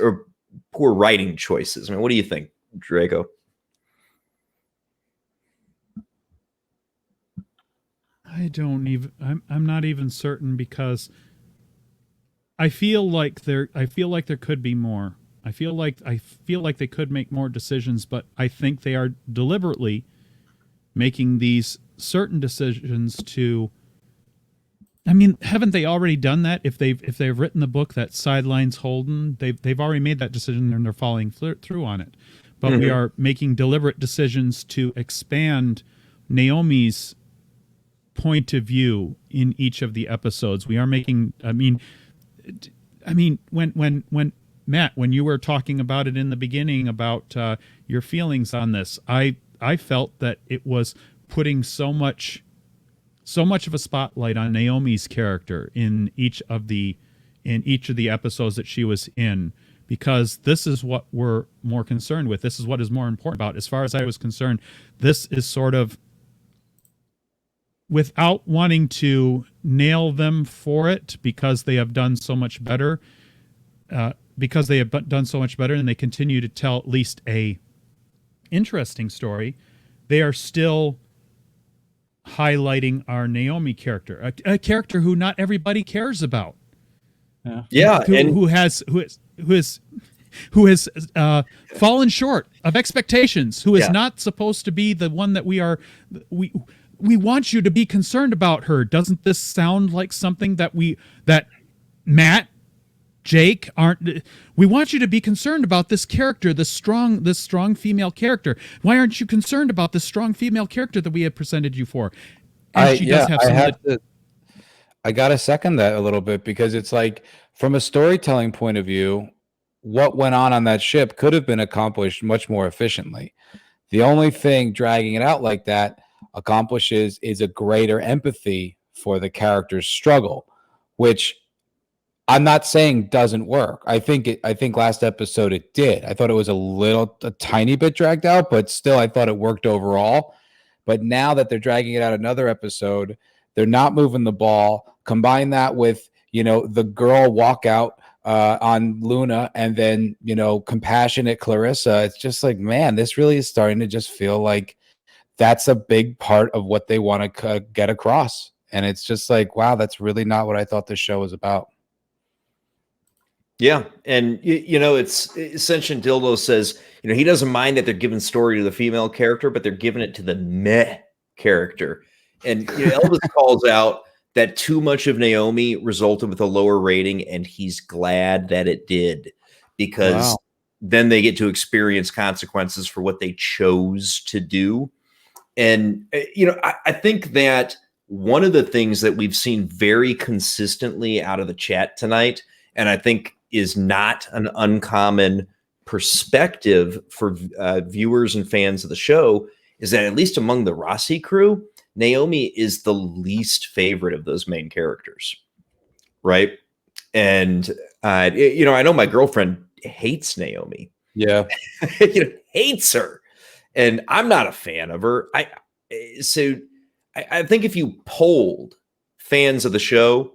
poor writing choices? I mean, what do you think, Draco? I'm not even certain, because I feel like there could be more. I feel like they could make more decisions, but I think they are deliberately making these certain decisions to. I mean, haven't they already done that? If they've written the book that sidelines Holden, they've already made that decision and they're following through on it. But we are making deliberate decisions to expand Naomi's point of view in each of the episodes. We are making. I mean, when Matt, when you were talking about it in the beginning about your feelings on this, I felt that it was putting so much of a spotlight on Naomi's character in each of the episodes that she was in, because this is what we're more concerned with. This is what is more important about. As far as I was concerned, this is sort of, without wanting to nail them for it, because they have done so much better, and they continue to tell at least a interesting story, they are still highlighting our Naomi character, a character who not everybody cares about. Who has fallen short of expectations, who is not supposed to be the one that we want you to be concerned about her. Doesn't this sound like something that Matt, Jake aren't? We want you to be concerned about this character, this strong female character. Why aren't you concerned about this strong female character that we have presented you for? And she does have some. I gotta second that a little bit, because it's like, from a storytelling point of view, what went on that ship could have been accomplished much more efficiently. The only thing dragging it out like that accomplishes is a greater empathy for the character's struggle, which I'm not saying doesn't work. I think last episode it did. I thought it was a tiny bit dragged out, but still I thought it worked overall. But now that they're dragging it out another episode, they're not moving the ball. Combine that with, the girl walkout on Luna, and then, compassionate Clarissa. It's just like, man, this really is starting to just feel like that's a big part of what they want to get across. And it's just like, wow, that's really not what I thought this show was about. Yeah. And, it's Ascension Dildo says, he doesn't mind that they're giving story to the female character, but they're giving it to the meh character. And Elvis calls out that too much of Naomi resulted with a lower rating, and he's glad that it did, because then they get to experience consequences for what they chose to do. And, I think that one of the things that we've seen very consistently out of the chat tonight, and I think is not an uncommon perspective for viewers and fans of the show, is that at least among the Rossi crew, Naomi is the least favorite of those main characters, right? And, I know my girlfriend hates Naomi. Yeah. Hates her. And I'm not a fan of her. I think if you polled fans of the show,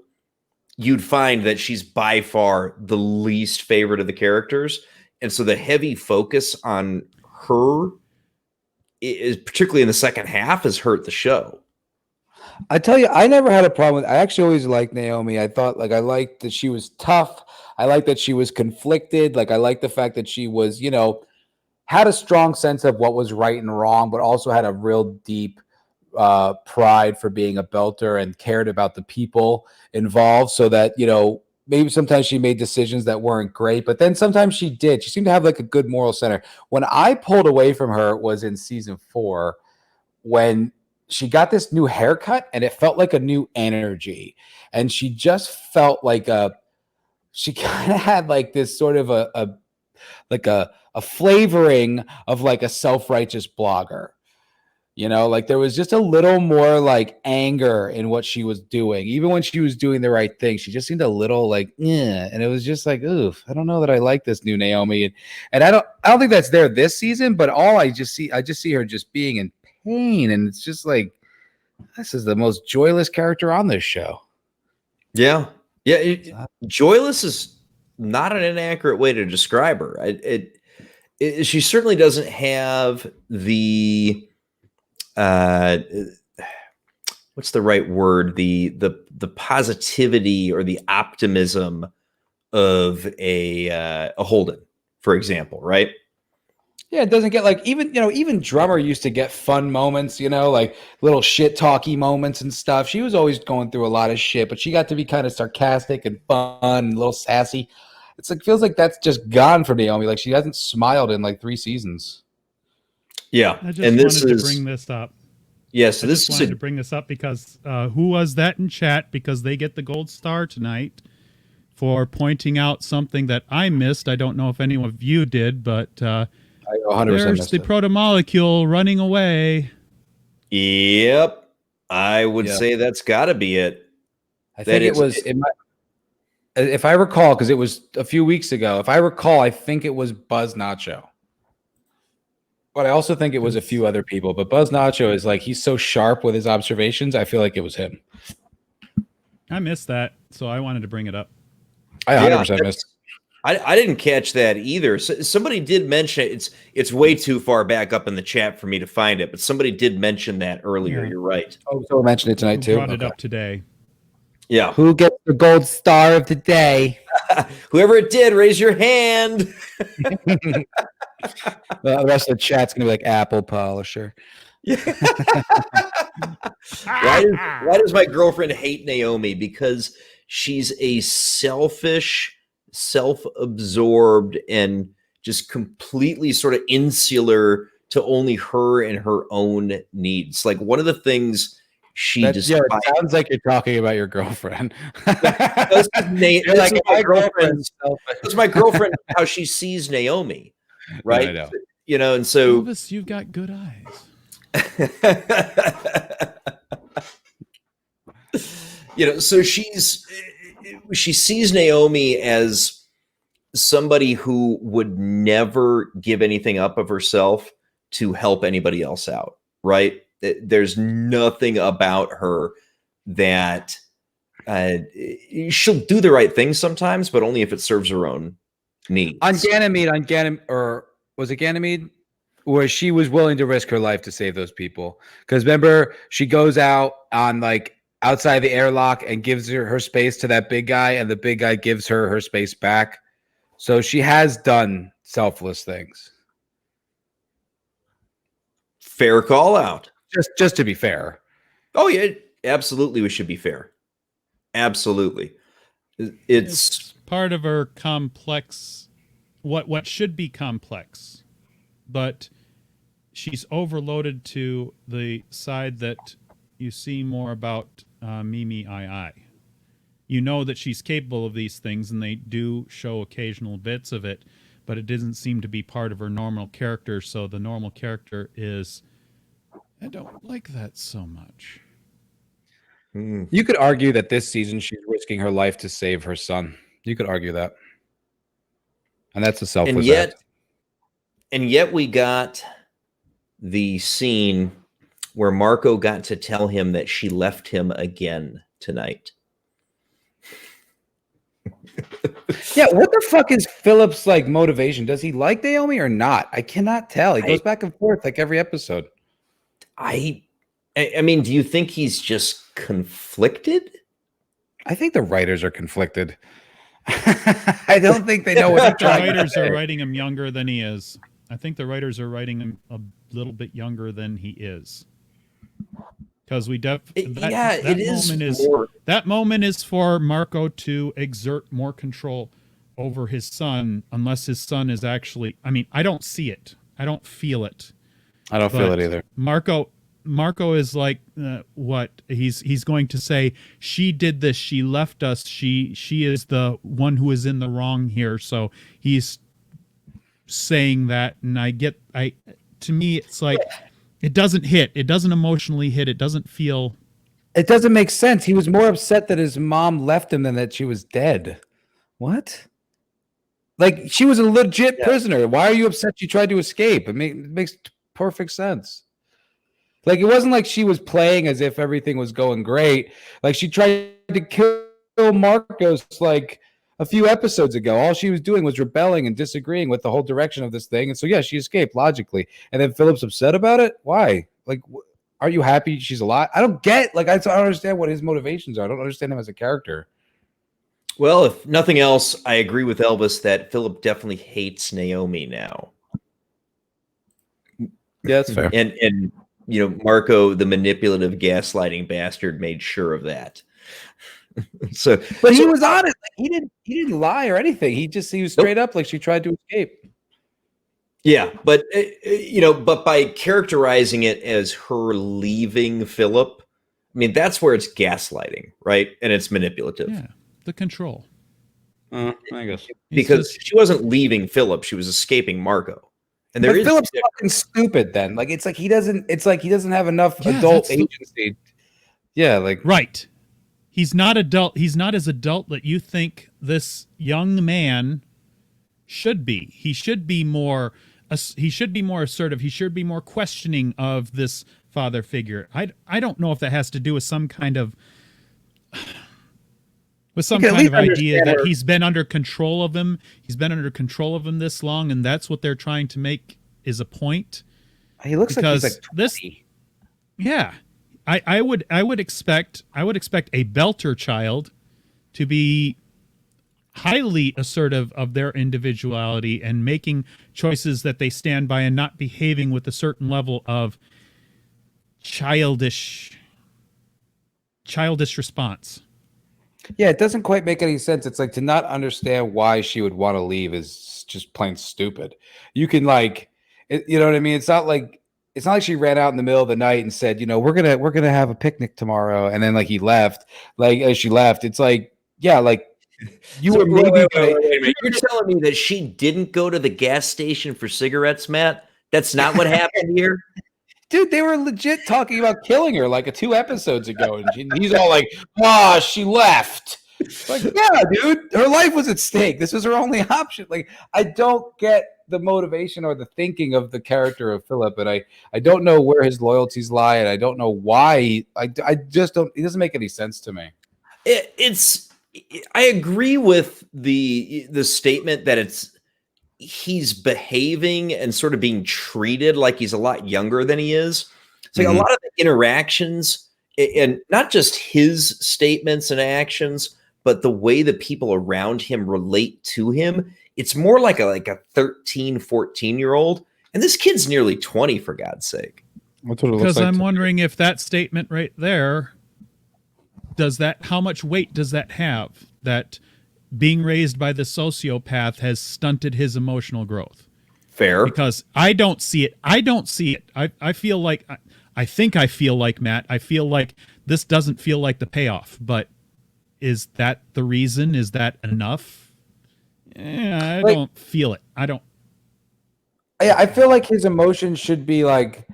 you'd find that she's by far the least favorite of the characters. And so the heavy focus on her, is particularly in the second half, has hurt the show. I tell you, I never had a problem with. I actually always liked Naomi. I thought, I liked that she was tough. I liked that she was conflicted. I liked the fact that she was, had a strong sense of what was right and wrong, but also had a real deep pride for being a belter and cared about the people involved. So that, maybe sometimes she made decisions that weren't great, but then sometimes she did. She seemed to have a good moral center. When I pulled away from her was in season 4, when she got this new haircut and it felt like a new energy. And she just felt like she kind of had this sort of a flavoring of a self-righteous blogger. There was just a little more anger in what she was doing. Even when she was doing the right thing, she just seemed a little and it was just oof, I don't know that I like this new Naomi. And I don't think that's there this season, but I just see her just being in pain. And it's just this is the most joyless character on this show. Yeah. Yeah. Joyless is not an inaccurate way to describe her. She certainly doesn't have the, what's the right word? The positivity or the optimism of a Holden, for example, right? Yeah, it doesn't get like even Drummer used to get fun moments, like little shit talky moments and stuff. She was always going through a lot of shit, but she got to be kind of sarcastic and fun and a little sassy. It's like feels like that's just gone from Naomi. Like she hasn't smiled in like 3 seasons. Yeah, I just and this wanted is to bring this up. yeah. So I this just is wanted to bring this up because who was that in chat? Because they get the gold star tonight for pointing out something that I missed. I don't know if any of you did, but I 100% there's missed the it. protomolecule running away. Yep, I would Yeah. say that's got to be it. I think it was if I recall, because it was a few weeks ago. If I recall, I think it was Buzz Nacho. But I also think it was a few other people. But Buzz Nacho is like, he's so sharp with his observations. I feel like it was him. I missed that, so I wanted to bring it up. I 100% missed. I didn't catch that either. So somebody did mention it. It's way too far back up in the chat for me to find it, but somebody did mention that earlier. Yeah. You're right. Oh, so we mentioned it tonight Who too. brought it up today? Yeah. Who gets the gold star of the day? Whoever it did, raise your hand. The rest of the chat's gonna be like apple polisher. Why does my girlfriend hate Naomi? Because she's a selfish, self-absorbed, and just completely sort of insular to only her and her own needs. Like one of the things It sounds like you're talking about your girlfriend. That's my girlfriend. That's my girlfriend. How she sees Naomi, right? I know. And so Elvis, you've got good eyes. So she sees Naomi as somebody who would never give anything up of herself to help anybody else out, right? There's nothing about her that she'll do the right thing sometimes, but only if it serves her own needs. On Ganymede, or was it Ganymede? Where she was willing to risk her life to save those people. Because remember, she goes out on like outside the airlock and gives her space to that big guy, and the big guy gives her space back. So she has done selfless things. Fair call out. Just to be fair. Oh yeah, absolutely. We should be fair. Absolutely. It's part of her complex, what should be complex, but she's overloaded to the side that you see more about Mimi I. You know that she's capable of these things, and they do show occasional bits of it, but it doesn't seem to be part of her normal character. So the normal character is, I don't like that so much. You could argue that this season she's risking her life to save her son. You could argue that. And that's a selfless act. And yet we got the scene where Marco got to tell him that she left him again tonight. Yeah, what the fuck is Philip's like motivation? Does he like Naomi or not? I cannot tell. He goes back and forth like every episode. I mean, do you think he's just conflicted? I think the writers are conflicted. I don't think they know what they're trying to say. The writers are writing him younger than he is. I think the writers are writing him a little bit younger than he is. Because that moment is for Marco to exert more control over his son, unless his son is actually, I mean, I don't see it. I don't feel it. I don't feel it either. Marco is like what he's going to say. She did this. She left us. She is the one who is in the wrong here. So he's saying that, and to me, it's like it doesn't hit. It doesn't emotionally hit. It doesn't feel. It doesn't make sense. He was more upset that his mom left him than that she was dead. What? Like she was a legit prisoner. Why are you upset she tried to escape? It makes perfect sense. Like it wasn't like she was playing as if everything was going great. Like she tried to kill Marcos like a few episodes ago. All she was doing was rebelling and disagreeing with the whole direction of this thing. And so, yeah, she escaped logically. And then Philip's upset about it? Why? Like, are you happy she's alive? I don't get, like, I don't understand what his motivations are. I don't understand him as a character. Well, if nothing else, I agree with Elvis that Philip definitely hates Naomi now. Yeah, that's fair. And Marco, the manipulative gaslighting bastard, made sure of that. But he was honest. Like, he didn't lie or anything. He was straight up like she tried to escape. Yeah, but but by characterizing it as her leaving Philip, I mean that's where it's gaslighting, right? And it's manipulative. Yeah, the control. I guess Because she wasn't leaving Philip; she was escaping Marco. And but Philip's fucking stupid. Then, like, it's like he doesn't have enough adult agency. Yeah, like right. He's not adult. He's not as adult that you think this young man should be. He should be more. He should be more assertive. He should be more questioning of this father figure. I don't know if that has to do with some kind of idea that he's been under control of him. He's been under control of him this long, and that's what they're trying to make is a point. He looks like he's like 20. This. Yeah, I would expect a Belter child to be highly assertive of their individuality and making choices that they stand by and not behaving with a certain level of childish response. Yeah, it doesn't quite make any sense. It's like to not understand why she would want to leave is just plain stupid. You can you know what I mean? It's not like she ran out in the middle of the night and said, we're gonna have a picnic tomorrow, and then like he left. Like as she left, it's like, yeah, like you were maybe. Wait a minute. You're telling me that she didn't go to the gas station for cigarettes, Matt? That's not what happened here? Dude, they were legit talking about killing her like 2 episodes ago. And he's all like, she left. Like, yeah, dude, her life was at stake. This was her only option. Like, I don't get the motivation or the thinking of the character of Philip, and I don't know where his loyalties lie, and I don't know why. I just don't. It doesn't make any sense to me. I agree with the statement that he's behaving and sort of being treated like he's a lot younger than he is. It's like a lot of the interactions, and not just his statements and actions, but the way the people around him relate to him. It's more like a 13, 14-year-old. And this kid's nearly 20, for God's sake. That's what it looks because like I'm wondering if that statement right there, how much weight does that have? That being raised by the sociopath has stunted his emotional growth. Fair. Because I don't see it. I feel like, Matt, I feel like this doesn't feel like the payoff. But is that the reason? Is that enough? I don't feel it. I don't. Yeah, I feel like his emotions should be like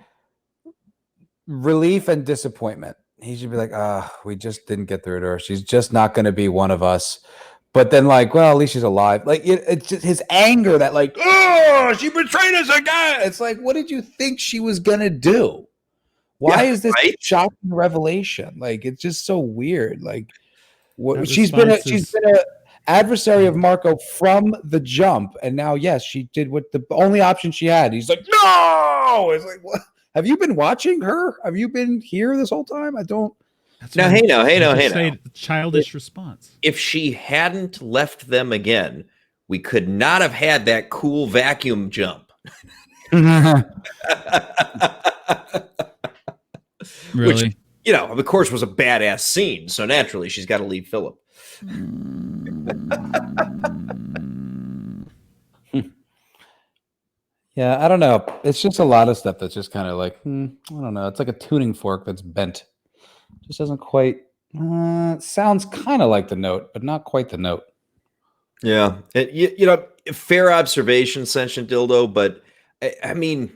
relief and disappointment. He should be like, we just didn't get through to her. She's just not going to be one of us. But then, like, well, at least she's alive. Like, it's just his anger that, like, she betrayed us again. It's like, what did you think she was going to do? Why is this shocking revelation? Like, it's just so weird. Like, she's been a adversary of Marco from the jump, and now, yes, she did what the only option she had. He's like, no. It's like, what? Have you been watching her? Have you been here this whole time? I don't. Hey now. Childish response. If she hadn't left them again, we could not have had that cool vacuum jump. Really? Which, of course, was a badass scene. So naturally, she's got to leave Philip. Yeah, I don't know. It's just a lot of stuff that's just kind of like, I don't know. It's like a tuning fork that's bent. Just doesn't quite. Sounds kind of like the note, but not quite the note. Yeah, fair observation, Sentient Dildo. But I mean,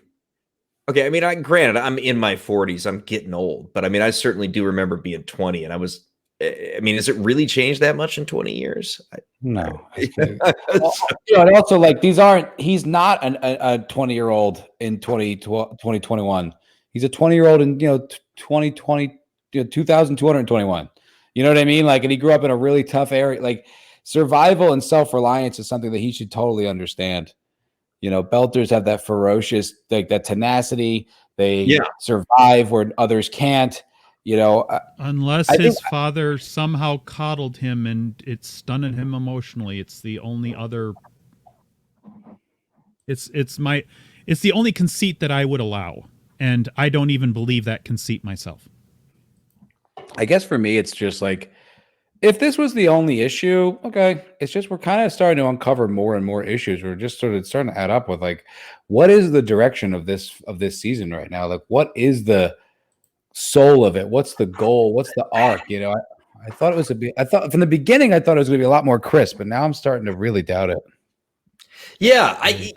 okay. I mean, granted, I'm in my 40s. I'm getting old, but I mean, I certainly do remember being 20, and I was. I mean, has it really changed that much in 20 years? No. And also, like, he's not a 20-year-old in 2021. He's a 20-year-old in 2020, 2,221. You know what I mean? Like, and he grew up in a really tough area. Like, survival and self-reliance is something that he should totally understand. Belters have that ferocious, like that tenacity. They survive where others can't. You know, Unless I think- his father somehow coddled him and it stunned him emotionally. It's the only other. It's the only conceit that I would allow, and I don't even believe that conceit myself. I guess for me, it's just like, if this was the only issue, okay. It's just we're kind of starting to uncover more and more issues. We're just sort of starting to add up with like, what is the direction of this season right now? Like, what is the soul of it? What's the goal? What's the arc? You know, I thought it was I thought from the beginning I thought it was going to be a lot more crisp, but now I'm starting to really doubt it. Yeah, I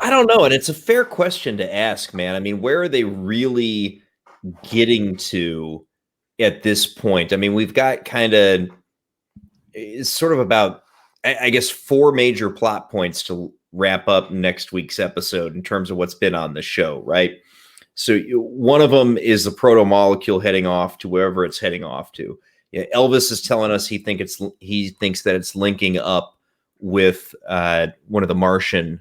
don't know, and it's a fair question to ask, man. I mean, where are they really getting to at this point? I mean, we've got kind of it's sort of about I guess 4 major plot points to wrap up next week's episode in terms of what's been on the show, right? So one of them is the proto molecule heading off to wherever it's heading off to. Yeah, Elvis is telling us he thinks that it's linking up with one of the Martian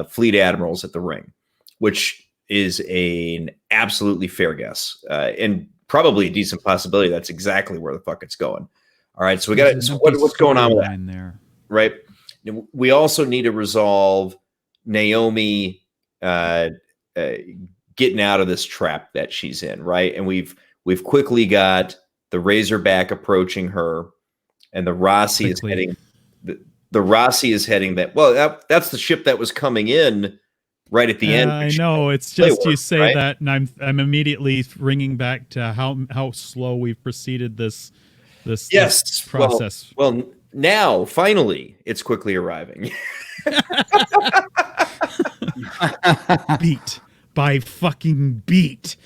fleet admirals at the ring, which is an absolutely fair guess and probably a decent possibility that's exactly where the fuck it's going. All right, so we got so what's going on with that there, right? We also need to resolve Naomi getting out of this trap that she's in, right? And we've quickly got the Razorback approaching her, and the Rossi is heading. The Rossi is heading that. Well, that's the ship that was coming in right at the end. I know. It's just you say right? that, and I'm immediately ringing back to how slow we've proceeded this process. Well, now finally, it's quickly arriving. Beat by fucking beat.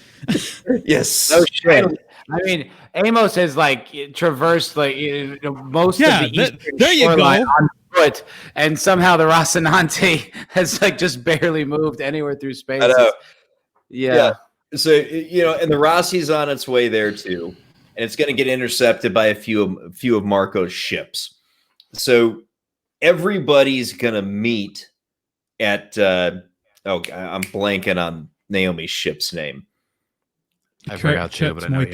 Yes. No shit. I mean, Amos has like traversed like most of the eastern there you shoreline go. on foot, and somehow the Rocinante has like just barely moved anywhere through space. Yeah. So and the Rossi's on its way there too, and it's going to get intercepted by a few of Marco's ships. So everybody's going to meet at. I'm blanking on Naomi's ship's name. I forgot too, but I know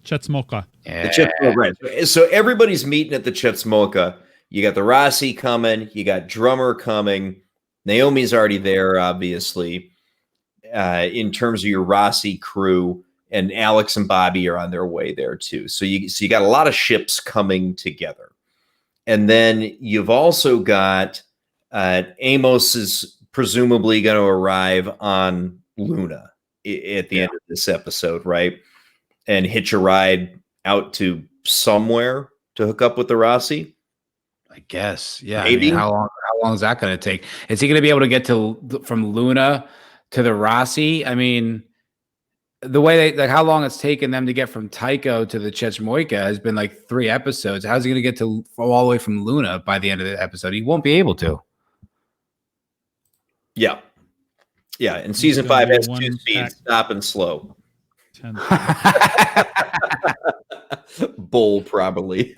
Chetsmoka. Yeah. Right. So everybody's meeting at the Chetsmoka. You got the Rossi coming. You got Drummer coming. Naomi's already there, obviously. In terms of your Rossi crew, and Alex and Bobby are on their way there too. So you got a lot of ships coming together, and then you've also got Amos is presumably going to arrive on Luna at the end of this episode, right? And hitch a ride out to somewhere to hook up with the Rossi. I guess. Yeah. Maybe. I mean, how long is that going to take? Is he going to be able to get from Luna to the Rossi? I mean, the way how long it's taken them to get from Tycho to the Chechmoika has been like 3 episodes. How's he going to get to all the way from Luna by the end of the episode? He won't be able to. Yeah. Yeah. And season 5 has 2 speeds, stop and slow. Bull, probably.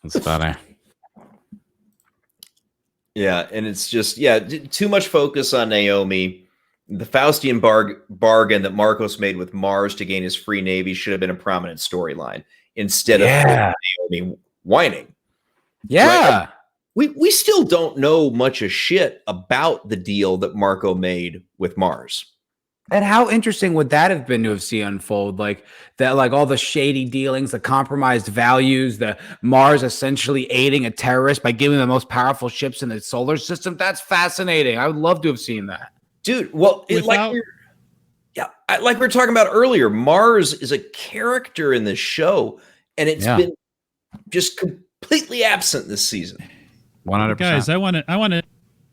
That's funny. Yeah, and it's just too much focus on Naomi. The Faustian bargain that Marcos made with Mars to gain his free navy should have been a prominent storyline instead of Naomi whining. Yeah. Right? We still don't know much of shit about the deal that Marco made with Mars. And how interesting would that have been to have seen unfold? Like that, like all the shady dealings, the compromised values, the Mars essentially aiding a terrorist by giving the most powerful ships in the solar system. That's fascinating. I would love to have seen that. Dude, well, like we were talking about earlier, Mars is a character in this show, and it's been just completely absent this season. 100%. Guys, I want to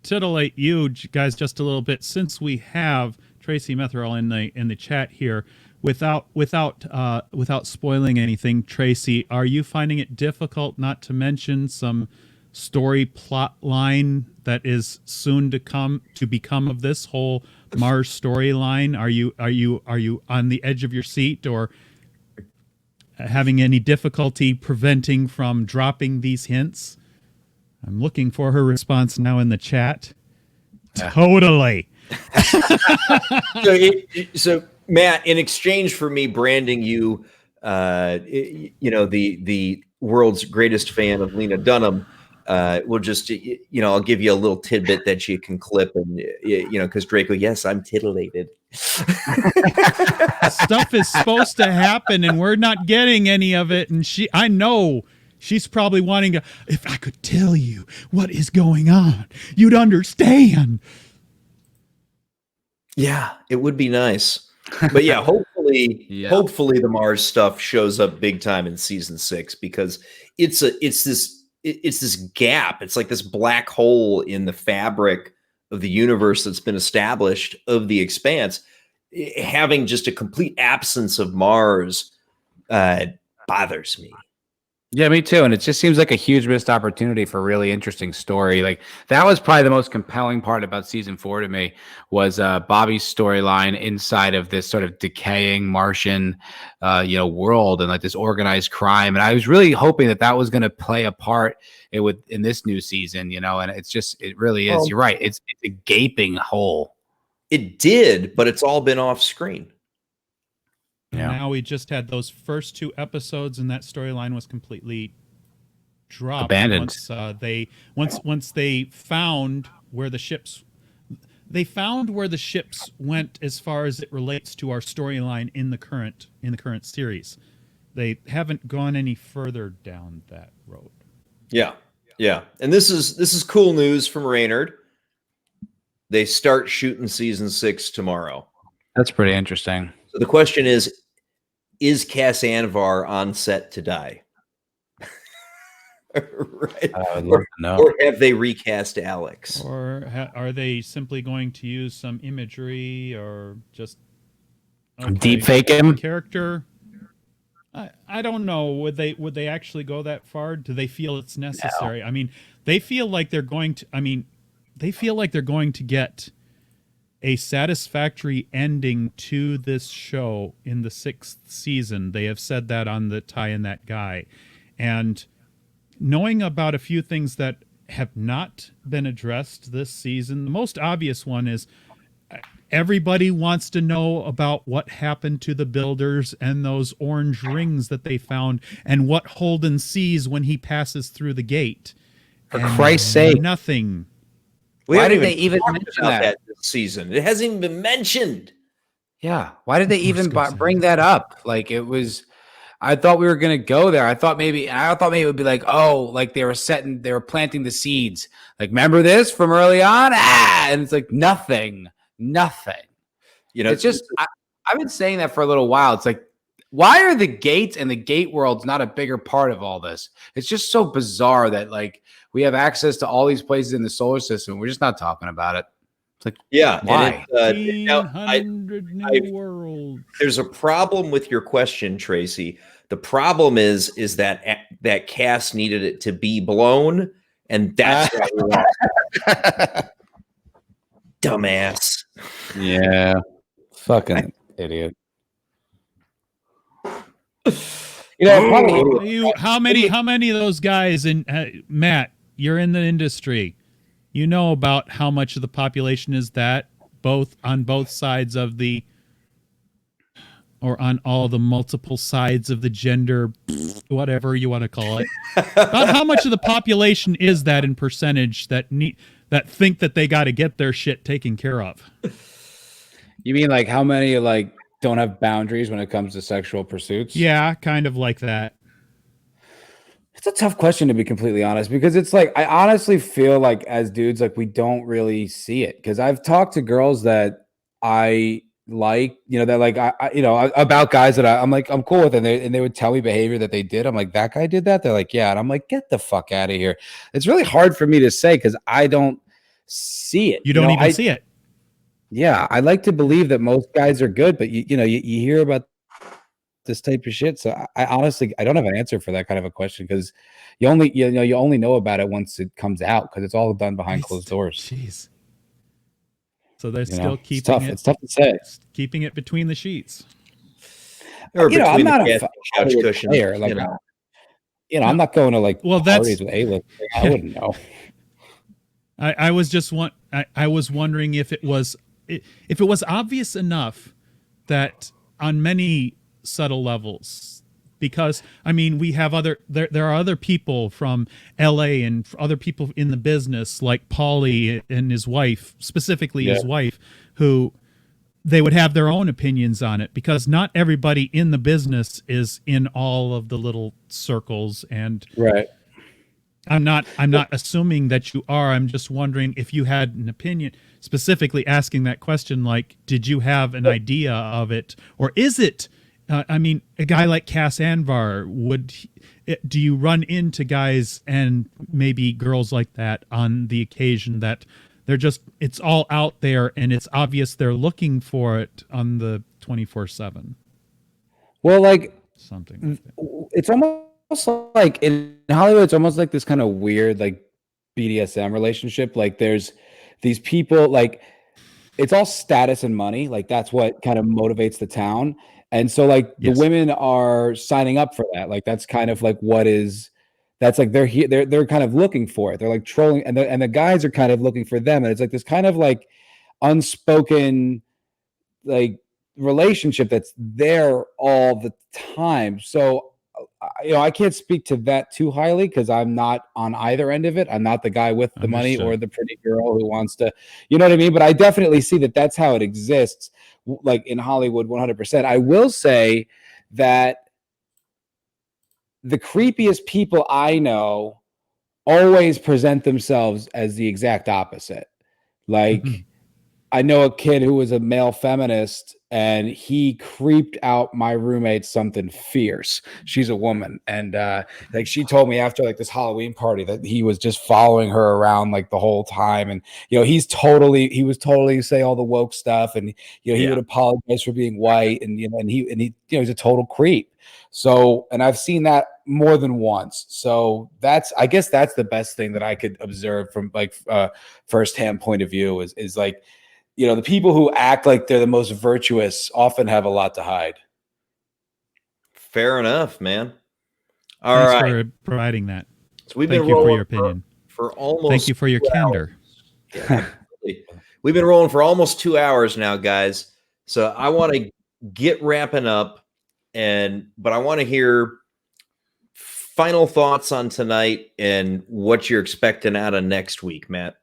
titillate you guys just a little bit, since we have Tracy Metherell in the chat here. Without spoiling anything, Tracy, are you finding it difficult not to mention some story plot line that is soon to become of this whole Mars storyline? Are you on the edge of your seat, or having any difficulty preventing from dropping these hints? I'm looking for her response now in the chat. Totally. So Matt, in exchange for me branding you, the world's greatest fan of Lena Dunham, we'll just, I'll give you a little tidbit that you can clip, and because Draco, yes, I'm titillated. Stuff is supposed to happen, and we're not getting any of it. And I know she's probably wanting to. If I could tell you what is going on, you'd understand. Yeah, it would be nice. But yeah, hopefully the Mars stuff shows up big time in season 6, because it's this gap. It's like this black hole in the fabric of the universe that's been established of the Expanse. Having just a complete absence of Mars bothers me. Yeah, me too. And it just seems like a huge missed opportunity for a really interesting story. Like, that was probably the most compelling part about season 4 to me, was Bobby's storyline inside of this sort of decaying Martian, world, and like this organized crime. And I was really hoping that was going to play a part in this new season, and it really is. You're right. It's a gaping hole. It did, but it's all been off screen. Yeah. Now we just had those first 2 episodes, and that storyline was completely dropped. Abandoned. Once they found where the ships went as far as it relates to our storyline in the current series. They haven't gone any further down that road. Yeah. And this is cool news from Reynard. They start shooting season 6 tomorrow. That's pretty interesting. So the question is Cass Anvar on set to die? Right. I would love to know. Or have they recast Alex? Or are they simply going to use some imagery, or just deep fake him? Character? I don't know. Would they actually go that far? Do they feel it's necessary? No. I mean, they feel like they're going to get a satisfactory ending to this show in the 6th season. They have said that on the Tie and That Guy. And knowing about a few things that have not been addressed this season, the most obvious one is everybody wants to know about what happened to the builders and those orange rings that they found, and what Holden sees when he passes through the gate. For Christ's sake. Nothing. Why did they even mention that this season? It hasn't even been mentioned. Yeah. Why did they even bring that up? Like, it was, I thought we were going to go there. I thought maybe it would be like, like they were planting the seeds. Like, remember this from early on? And it's like nothing. It's just, I've been saying that for a little while. It's like, why are the gates and the gate worlds not a bigger part of all this? It's just so bizarre that, like, we have access to all these places in the solar system. We're just not talking about it. It's like, why? Worlds. There's a problem with your question, Tracy. The problem is that Cass needed it to be blown, and that's why we lost. Dumbass. Yeah. Fucking idiot. How many of those guys in Matt, you're in the industry. You know about how much of the population is that, on both sides of the, or on all the multiple sides of the gender, whatever you want to call it. About how much of the population is that in percentage that think that they got to get their shit taken care of? You mean like how many don't have boundaries when it comes to sexual pursuits? Yeah, kind of like that. It's a tough question, to be completely honest, because it's like, I honestly feel like as dudes, like, we don't really see it. Because I've talked to girls that I like, that like, about guys that I'm like, I'm cool with, and they would tell me behavior that they did. I'm like, that guy did that? They're like, yeah. And I'm like, get the fuck out of here. It's really hard for me to say because I don't see it. You don't even see it. Yeah, I like to believe that most guys are good, but you hear about this type of shit. So I honestly, I don't have an answer for that kind of a question, because you only know about it once it comes out, because it's all done behind closed doors. Jeez. So they're still keeping it. It's tough to say. Keeping it between the sheets. Or between I'm not the couch cushions. Player, like, I'm not going to parties with A-list. I wouldn't know. I was wondering if it was obvious enough that on many subtle levels, because I mean, we have there are other people from LA and other people in the business like Paulie and his wife, specifically his wife, who they would have their own opinions on it, because not everybody in the business is in all of the little circles. And Right. I'm not assuming that you are. I'm just wondering if you had an opinion, specifically asking that question, like, did you have an idea of it, or is it, I mean, a guy like Cass Anvar, do you run into guys and maybe girls like that on the occasion that they're just, it's all out there and it's obvious they're looking for it on the 24/7? Well, like, Something like that. it's almost like in Hollywood, it's almost like this kind of weird, like, BDSM relationship. Like, there's these people, like, it's all status and money. Like, that's what kind of motivates the town. And so, like, the women are signing up for that. Like, that's kind of like that's like they're kind of looking for it. They're like trolling, and the guys are kind of looking for them. And it's like this kind of like unspoken, like, relationship that's there all the time. So, I can't speak to that too highly because I'm not on either end of it. I'm not the guy with the money or the pretty girl who wants to, you know what I mean? But I definitely see that that's how it exists, like, in Hollywood, 100%. I will say that the creepiest people I know always present themselves as the exact opposite. Like, I know a kid who was a male feminist, and he creeped out my roommate something fierce. She's a woman, and like, she told me after, like, this Halloween party that he was just following her around, like, the whole time. And he was totally say all the woke stuff, and he would apologize for being white, and he's a total creep. So, and I've seen that more than once. So I guess that's the best thing that I could observe from, like, firsthand point of view is like, the people who act like they're the most virtuous often have a lot to hide. Fair enough, man. Thanks for providing that. So we've Thank been you rolling for your opinion. For almost. Thank you for your candor. Yeah, we've been rolling for almost 2 hours now, guys. So I want to get wrapping up, but I want to hear final thoughts on tonight and what you're expecting out of next week, Matt.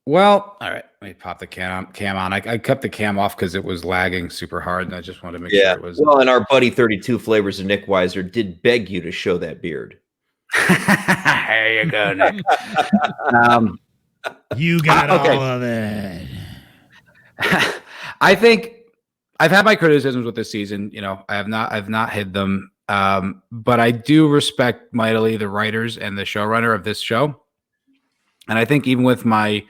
Well, all right. Let me pop the cam on. I kept the cam off because it was lagging super hard, and I just wanted to make sure it was. Well, and our buddy 32 Flavors of Nick Weiser did beg you to show that beard. There you go, Nick. You got all of it. I think I've had my criticisms with this season. I've not hid them. But I do respect mightily the writers and the showrunner of this show. And I think even with my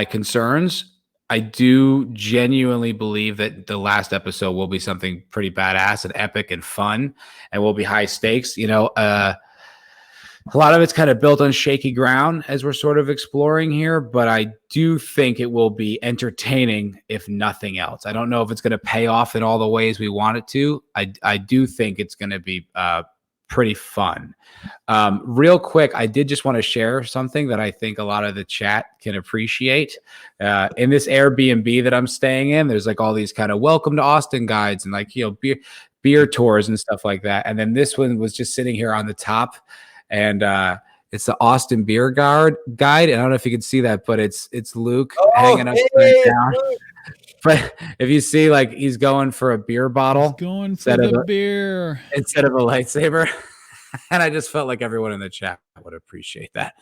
concerns, I do genuinely believe that the last episode will be something pretty badass and epic and fun, and will be high stakes. A lot of it's kind of built on shaky ground as we're sort of exploring here, but I do think it will be entertaining, if nothing else. I don't know if it's going to pay off in all the ways we want it to. I do think it's going to be pretty fun. Real quick, I did just want to share something that I think a lot of the chat can appreciate. In this Airbnb that I'm staying in, there's like all these kind of welcome to Austin guides and like, beer tours and stuff like that. And then this one was just sitting here on the top, and it's the Austin Beer Guide. And I don't know if you can see that, but it's Luke hanging upside down. But if you see, like, he's going for a beer bottle. He's going for the beer instead of a lightsaber. And I just felt like everyone in the chat would appreciate that.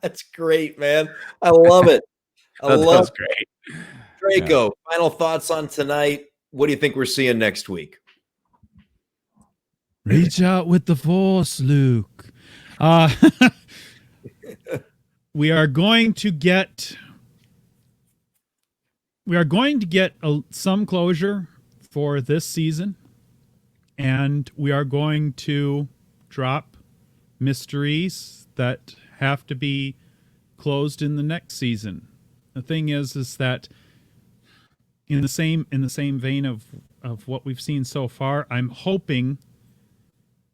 That's great, man. I love it. That's great. Draco, final thoughts on tonight. What do you think we're seeing next week? Reach out with the Force, Luke. We are going to get some closure for this season, and we are going to drop mysteries that have to be closed in the next season. The thing is that in the same vein of what we've seen so far, I'm hoping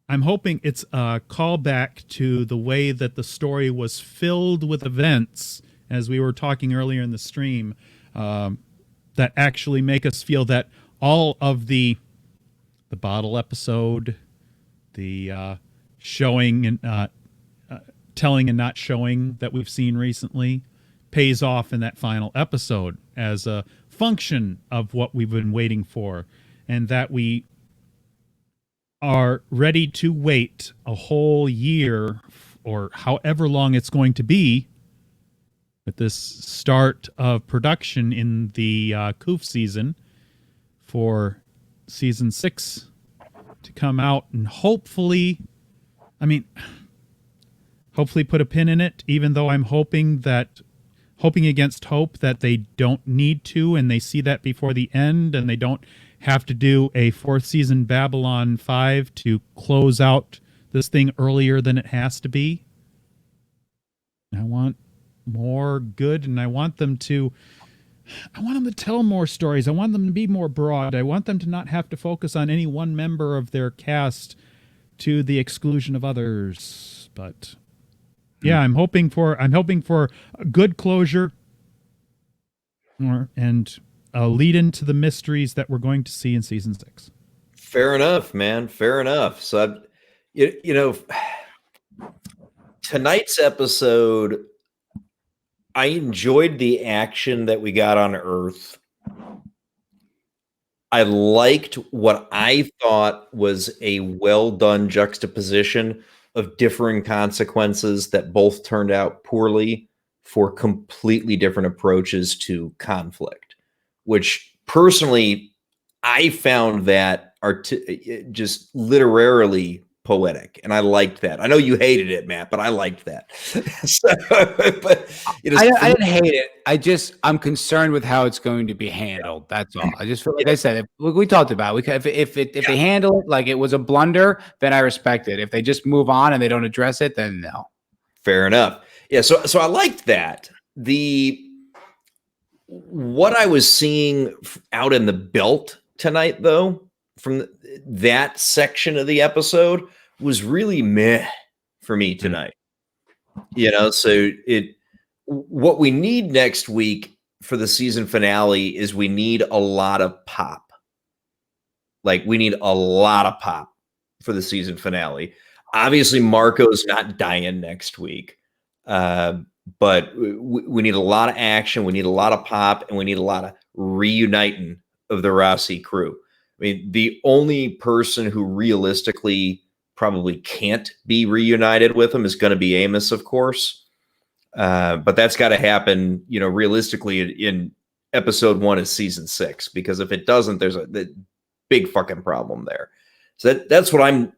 it's a callback to the way that the story was filled with events as we were talking earlier in the stream, that actually make us feel that all of the bottle episode, the showing and telling and not showing that we've seen recently pays off in that final episode as a function of what we've been waiting for, and that we are ready to wait a whole year or however long it's going to be with this start of production in the Coof season for season 6 to come out, and hopefully put a pin in it, even though I'm hoping against hope that they don't need to, and they see that before the end, and they don't have to do a 4th season Babylon 5 to close out this thing earlier than it has to be. I want more good, and I want them to tell more stories. I want them to be more broad. I want them to not have to focus on any one member of their cast to the exclusion of others. But yeah, I'm hoping for a good closure and a lead into the mysteries that we're going to see in season 6. Fair enough, man. Fair enough. So, tonight's episode, I enjoyed the action that we got on Earth. I liked what I thought was a well-done juxtaposition of differing consequences that both turned out poorly for completely different approaches to conflict, which personally, I found that just literarily poetic, and I liked that. I know you hated it, Matt, but I liked that. I didn't hate it. I'm concerned with how it's going to be handled. That's all. I just feel like I said, we talked about if they handle it like it was a blunder, then I respect it. If they just move on and they don't address it, then no. Fair enough. Yeah. So I liked that. What I was seeing out in the belt tonight, though, from that section of the episode was really meh for me tonight. So what we need next week for the season finale is we need a lot of pop. Like, we need a lot of pop for the season finale. Obviously, Marco's not dying next week. But we need a lot of action. We need a lot of pop, and we need a lot of reuniting of the Rossi crew. I mean, the only person who realistically probably can't be reunited with him is going to be Amos, of course. But that's got to happen, realistically in episode 1 of season 6, because if it doesn't, there's a big fucking problem there. So that's what I'm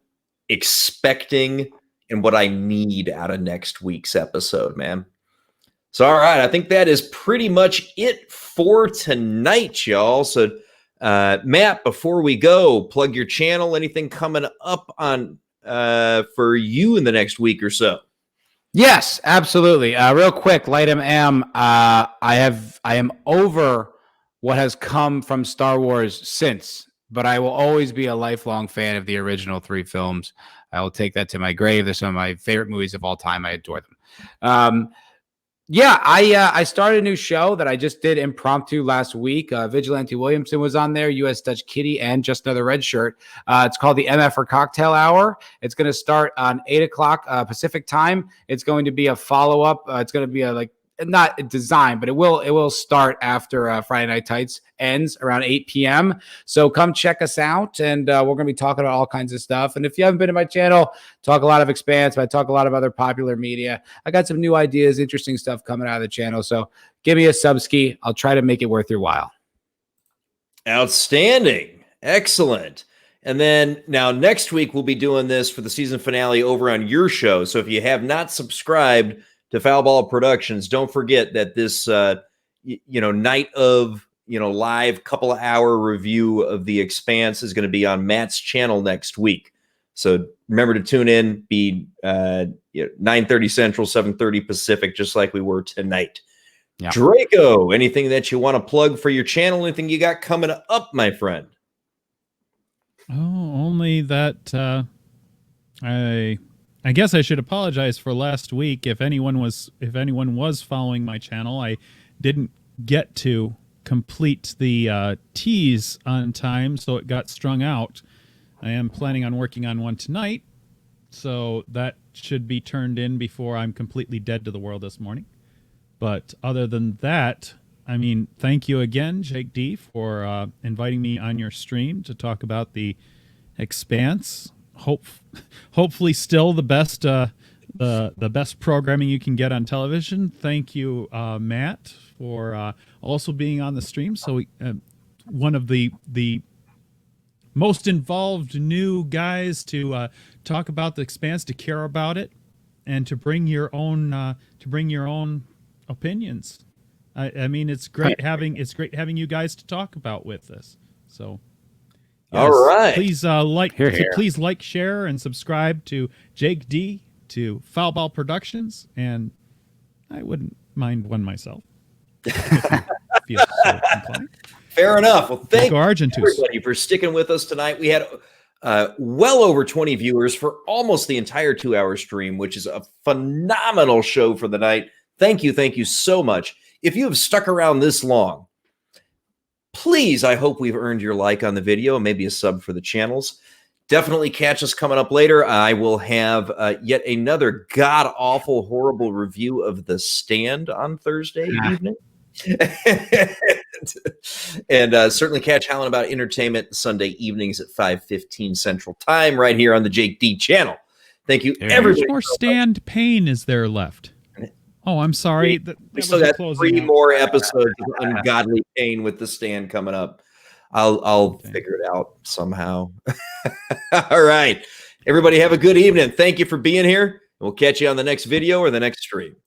expecting and what I need out of next week's episode, man. So, all right, I think that is pretty much it for tonight, y'all. So, Matt, before we go, plug your channel. Anything coming up on for you in the next week or so? Yes, absolutely. Real quick, Light M. I am over what has come from Star Wars since, but I will always be a lifelong fan of the original 3 films. I will take that to my grave. They're some of my favorite movies of all time. I adore them. I started a new show that I just did impromptu last week. Vigilante Williamson was on there, U.S. Dutch Kitty, and Just Another Red Shirt. It's called the MF or Cocktail Hour. It's going to start on 8 o'clock Pacific time. It's going to be a follow-up. It's going to be not a design, but it will start after Friday Night Tights ends around 8 p.m. So come check us out, and we're going to be talking about all kinds of stuff. And if you haven't been to my channel, talk a lot of Expanse, but I talk a lot of other popular media. I got some new ideas, interesting stuff coming out of the channel. So give me a subski. I'll try to make it worth your while. Outstanding. Excellent. And then now next week, we'll be doing this for the season finale over on your show. So if you have not subscribed to Foulball Productions, don't forget that this, night of, live couple of hour review of The Expanse is going to be on Matt's channel next week. So remember to tune in, be 9:30 Central, 7:30 Pacific, just like we were tonight. Yeah. Draco, anything that you want to plug for your channel? Anything you got coming up, my friend? Oh, only that I I guess I should apologize for last week. If anyone was following my channel, I didn't get to complete the tease on time, so it got strung out. I am planning on working on one tonight, so that should be turned in before I'm completely dead to the world this morning. But other than that, I mean, thank you again, Jake D, for inviting me on your stream to talk about the Expanse. Hopefully still the best the best programming you can get on television. Thank you, Matt, for also being on the stream. So one of the most involved new guys to talk about the Expanse, to care about it, and to bring your own opinions. I mean, it's great having you guys to talk about with this. So. Yes, all right. Please please like, share, and subscribe to Jake D, to Foulball Productions, and I wouldn't mind one myself. Feel so inclined. Fair enough. Well, thank Draco you Argenteus. everybody for sticking with us tonight. We had well over 20 viewers for almost the entire 2-hour stream, which is a phenomenal show for the night. Thank you so much. If you have stuck around this long, please, I hope we've earned your like on the video and maybe a sub for the channels. Definitely catch us coming up later. I will have yet another god-awful, horrible review of The Stand on Thursday evening. And certainly catch Howlin' About Entertainment Sunday evenings at 5:15 Central Time right here on the Jake D channel. Thank you, How everybody. much more Stand pain is there left? Oh, I'm sorry. We still got 3 more episodes of Ungodly Pain with The Stand coming up. I'll figure it out somehow. All right. Everybody have a good evening. Thank you for being here. We'll catch you on the next video or the next stream.